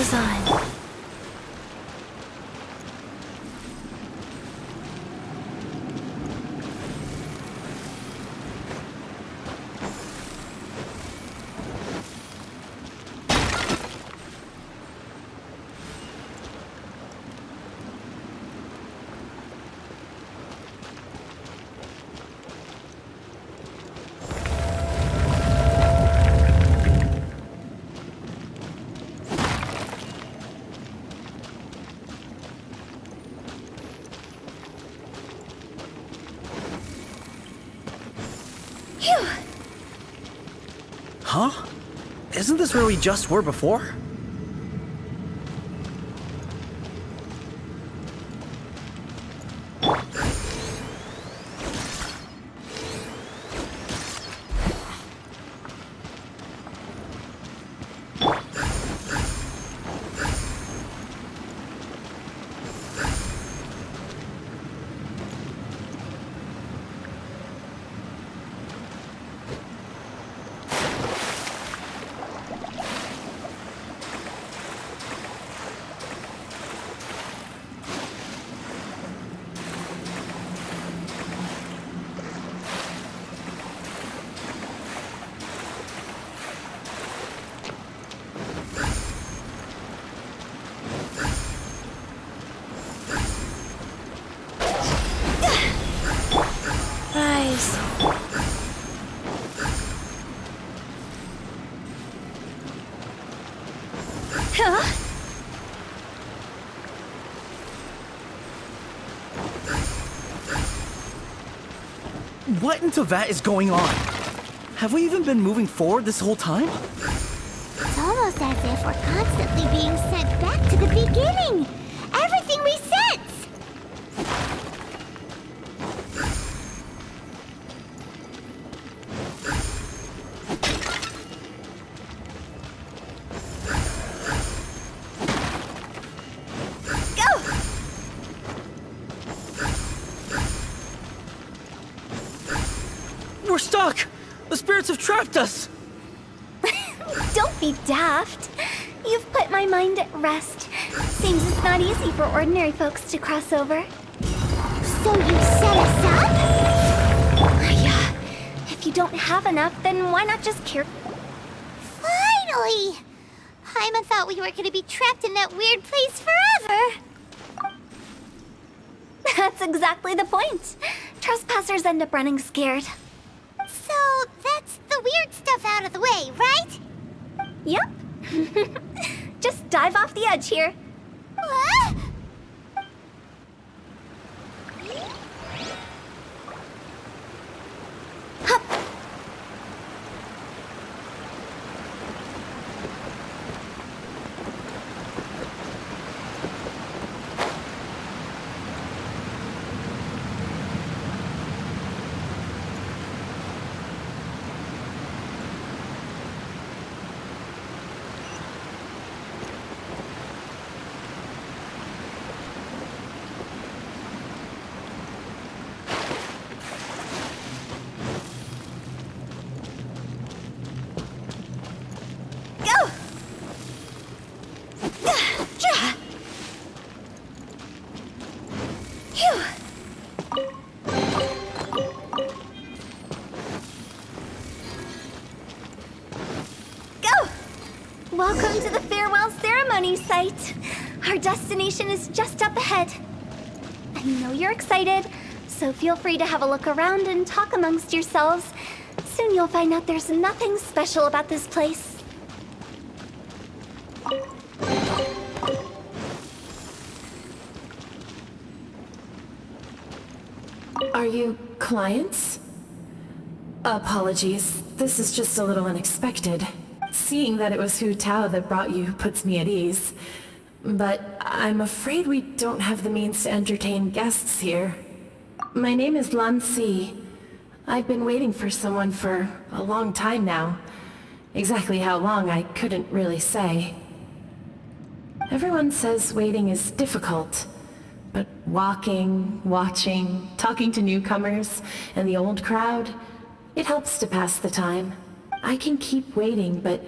goes on. Huh? Isn't this where we just were before? Rise. Huh? What in Teyvat is going on? Have we even been moving forward this whole time? It's almost as if we're constantly being sent back to the beginning. Everything resets. We're stuck! The spirits have trapped us! Don't be daft. You've put my mind at rest. Seems it's not easy for ordinary folks to cross over. So you set us up? Yeah. If you don't have enough, then why not just care? Finally! Paimon thought we were going to be trapped in that weird place forever. That's exactly the point. Trespassers end up running scared. So that's the weird stuff out of the way, right? Yep. Just dive off the edge here. What? Hup. Go! Phew. Go! Welcome to the farewell ceremony site. Our destination is just up ahead. I know you're excited, so feel free to have a look around and talk amongst yourselves. Soon you'll find out there's nothing special about this place. Are you clients? Apologies, this is just a little unexpected. Seeing that it was Hu Tao that brought you puts me at ease. But I'm afraid we don't have the means to entertain guests here. My name is Lan Si. I've been waiting for someone for a long time now. Exactly how long, I couldn't really say. Everyone says waiting is difficult. But walking, watching, talking to newcomers, and the old crowd, it helps to pass the time. I can keep waiting, but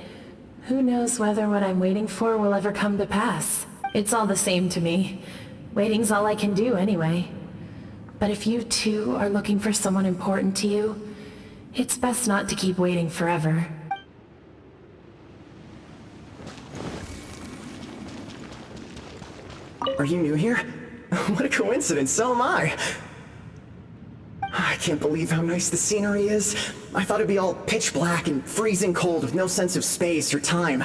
Who knows whether what I'm waiting for will ever come to pass? It's all the same to me. Waiting's all I can do anyway. But if you too are looking for someone important to you, it's best not to keep waiting forever. Are you new here? What a coincidence, so am I! I can't believe how nice the scenery is. I thought it'd be all pitch black and freezing cold with no sense of space or time.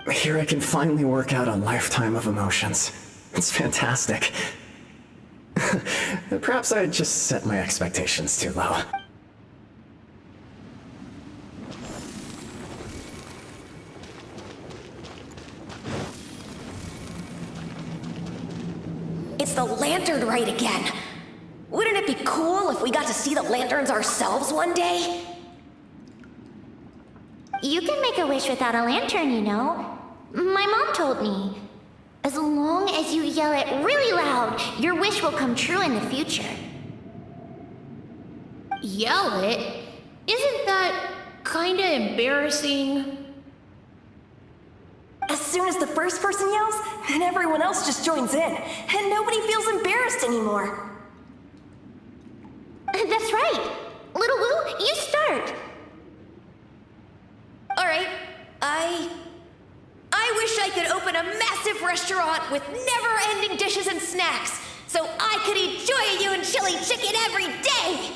Here I can finally work out a lifetime of emotions. It's fantastic. Perhaps I just set my expectations too low. It's the lantern rite again. Wouldn't it be cool if we got to see the lanterns ourselves one day? You can make a wish without a lantern, you know. My mom told me. As long as you yell it really loud, your wish will come true in the future. Yell it? Isn't that kinda embarrassing? As soon as the first person yells, and everyone else just joins in, and nobody feels embarrassed anymore. That's right. Little Wu, you start. Alright, I wish I could open a massive restaurant with never-ending dishes and snacks, so I could eat Joy-You and chili chicken every day!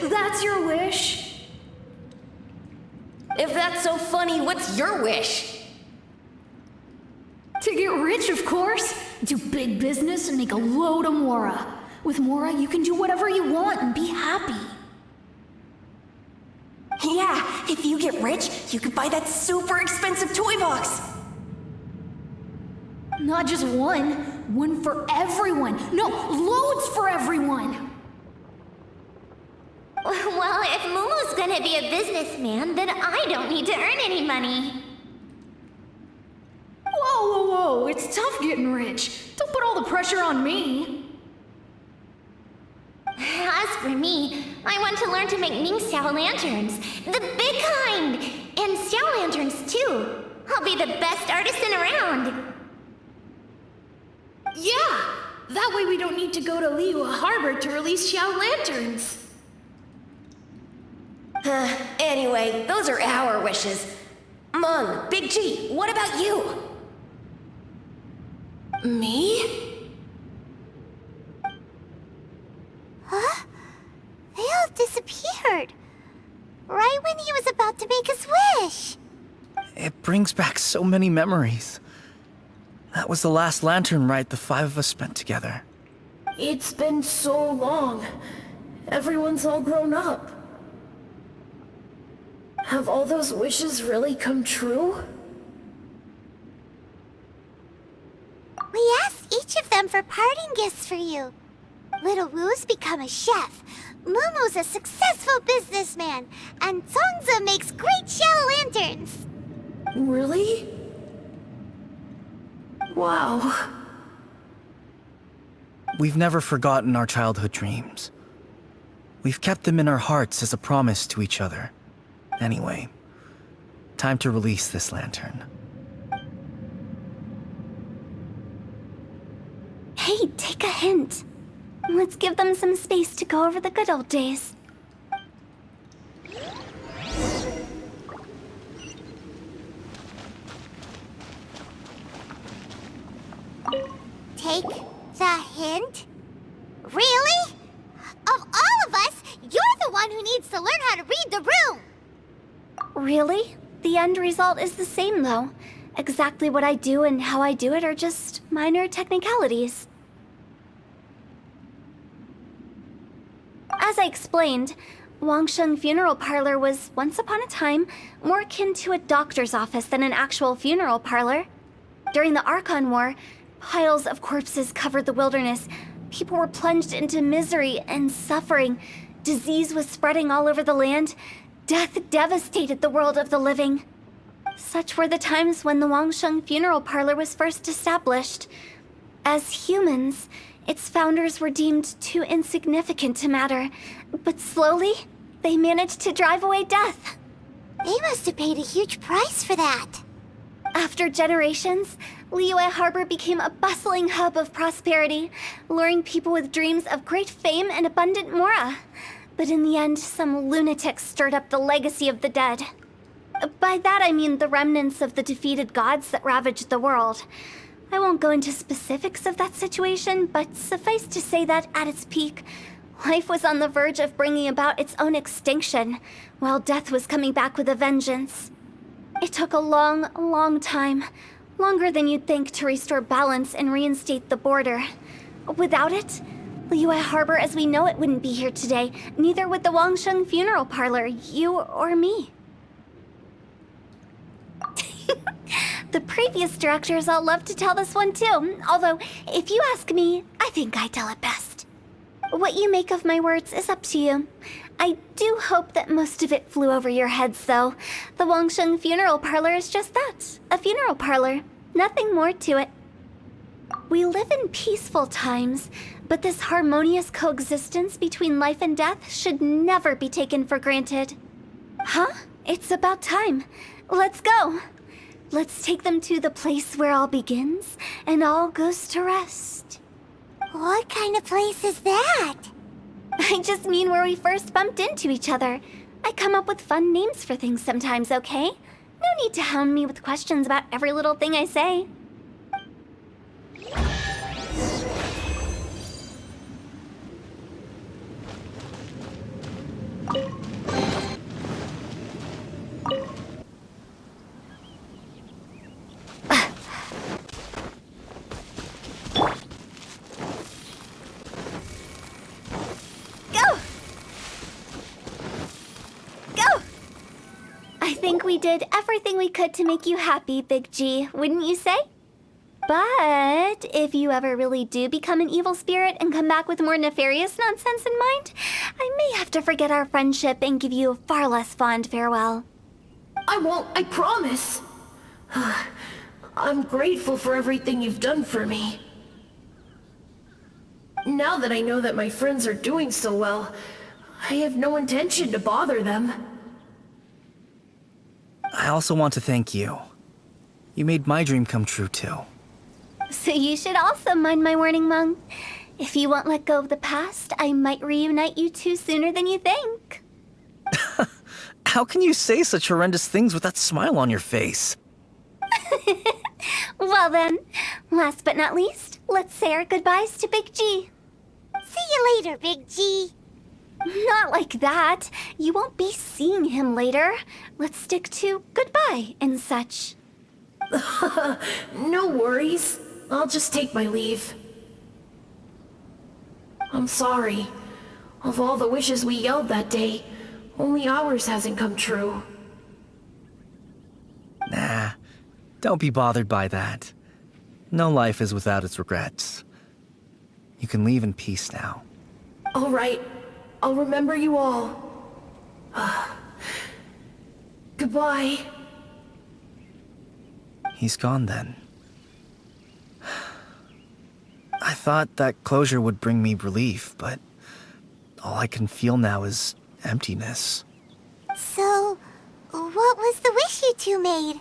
That's your wish? If that's so funny, what's your wish? To get rich, of course. Do big business and make a load of Mora. With Mora, you can do whatever you want and be happy. Yeah, if you get rich, you could buy that super expensive toy box. Not just one. One for everyone. No, loads for everyone. Well, if Momo's gonna be a businessman, then I don't need to earn any money. Whoa, whoa, whoa. It's tough getting rich. Don't put all the pressure on me. As for me, I want to learn to make Ning Xiao lanterns. The big kind! And Xiao lanterns, too. I'll be the best artisan around. Yeah! That way we don't need to go to Liyue Harbor to release Xiao lanterns. Anyway, those are our wishes. Mung, Big G, what about you? Me? Huh? They all disappeared. Right when he was about to make his wish. It brings back so many memories. That was the last lantern rite the five of us spent together. It's been so long. Everyone's all grown up. Have all those wishes really come true? We asked each of them for parting gifts for you. Little Wu's become a chef, Momo's a successful businessman, and Zongzi makes great shell lanterns. Really? Wow. We've never forgotten our childhood dreams. We've kept them in our hearts as a promise to each other. Anyway, time to release this lantern. Hey, take a hint. Let's give them some space to go over the good old days. Take the hint? Really? Of all of us, you're the one who needs to learn how to read the room! Really? The end result is the same, though. Exactly what I do and how I do it are just minor technicalities. As I explained, Wangsheng Funeral Parlor was, once upon a time, more akin to a doctor's office than an actual funeral parlor. During the Archon War, piles of corpses covered the wilderness. People were plunged into misery and suffering. Disease was spreading all over the land. Death devastated the world of the living. Such were the times when the Wangsheng Funeral Parlor was first established. As humans, its founders were deemed too insignificant to matter, but slowly, They managed to drive away death. They must have paid a huge price for that. After generations, Liyue Harbor became a bustling hub of prosperity, luring people with dreams of great fame and abundant mora. But in the end, some lunatics stirred up the legacy of the dead. By that I mean the remnants of the defeated gods that ravaged the world. I won't go into specifics of that situation, but suffice to say that at its peak, life was on the verge of bringing about its own extinction, while death was coming back with a vengeance. It took a long, long time, longer than you'd think, to restore balance and reinstate the border. Without it, Liyue Harbor as we know it wouldn't be here today, neither would the Wangsheng Funeral Parlor, you or me. The previous directors all love to tell this one too, although, if you ask me, I think I tell it best. What you make of my words is up to you. I do hope that most of it flew over your heads, though. The Wangsheng Funeral Parlor is just that, a funeral parlor. Nothing more to it. We live in peaceful times, but this harmonious coexistence between life and death should never be taken for granted. Huh? It's about time. Let's go. Let's take them to the place where all begins and all goes to rest. What kind of place is that? I just mean where we first bumped into each other. I come up with fun names for things sometimes, okay? No need to hound me with questions about every little thing I say. I think we did everything we could to make you happy, Big G, wouldn't you say? But if you ever really do become an evil spirit and come back with more nefarious nonsense in mind, I may have to forget our friendship and give you a far less fond farewell. I won't, I promise. I'm grateful for everything you've done for me. Now that I know that my friends are doing so well, I have no intention to bother them. I also want to thank you. You made my dream come true, too. So you should also mind my warning, Mung. If you won't let go of the past, I might reunite you two sooner than you think. How can you say such horrendous things with that smile on your face? Well then, last but not least, let's say our goodbyes to Big G. See you later, Big G. Not like that. You won't be seeing him later. Let's stick to goodbye and such. No worries. I'll just take my leave. I'm sorry. Of all the wishes we yelled that day, only ours hasn't come true. Nah, don't be bothered by that. No life is without its regrets. You can leave in peace now. All right. I'll remember you all. Goodbye. He's gone then. I thought that closure would bring me relief, but all I can feel now is emptiness. So, what was the wish you two made?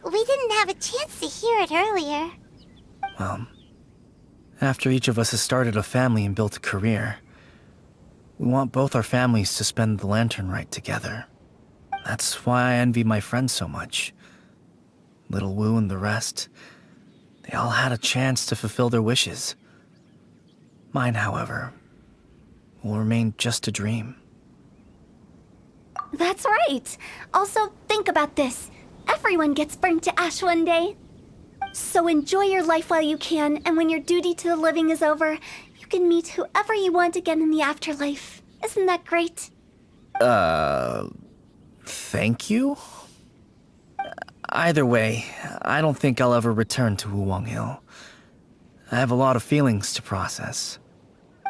We didn't have a chance to hear it earlier. Well, after each of us has started a family and built a career, we want both our families to spend the Lantern Rite together. That's why I envy my friends so much. Little Wu and the rest, they all had a chance to fulfill their wishes. Mine, however, will remain just a dream. That's right. Also, think about this. Everyone gets burnt to ash one day. So enjoy your life while you can, and when your duty to the living is over, you can meet whoever you want again in the afterlife. Isn't that great? Thank you? Either way, I don't think I'll ever return to Wuwang Hill. I have a lot of feelings to process.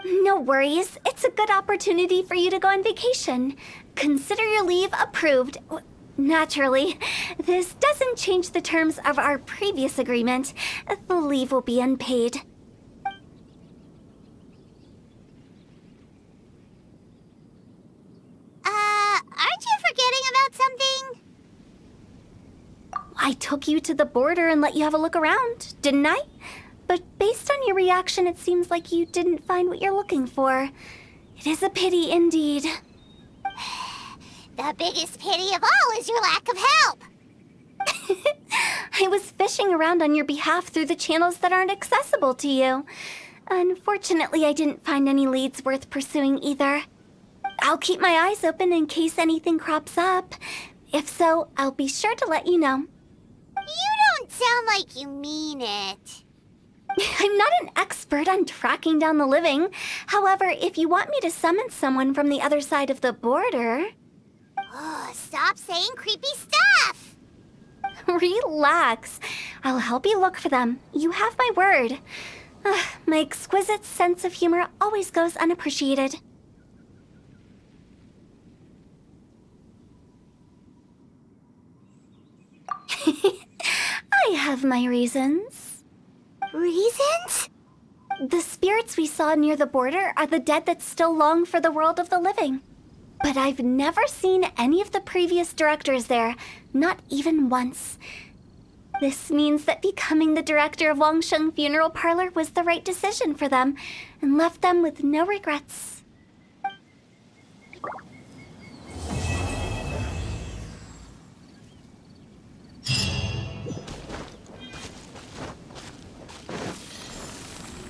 No worries. It's a good opportunity for you to go on vacation. Consider your leave approved. Naturally, this doesn't change the terms of our previous agreement. The leave will be unpaid. took you to the border and let you have a look around, didn't I? But based on your reaction, it seems like you didn't find what you're looking for. It is a pity indeed. The biggest pity of all is your lack of help. I was fishing around on your behalf through the channels that aren't accessible to you. Unfortunately, I didn't find any leads worth pursuing either. I'll keep my eyes open in case anything crops up. If so, I'll be sure to let you know. You don't sound like you mean it. I'm not an expert on tracking down the living. However, if you want me to summon someone from the other side of the border... Oh, stop saying creepy stuff! Relax. I'll help you look for them. You have my word. My exquisite sense of humor always goes unappreciated. I have my reasons. Reasons? The spirits we saw near the border are the dead that still long for the world of the living. But I've never seen any of the previous directors there, not even once. This means that becoming the director of Wangsheng Funeral Parlor was the right decision for them, and left them with no regrets.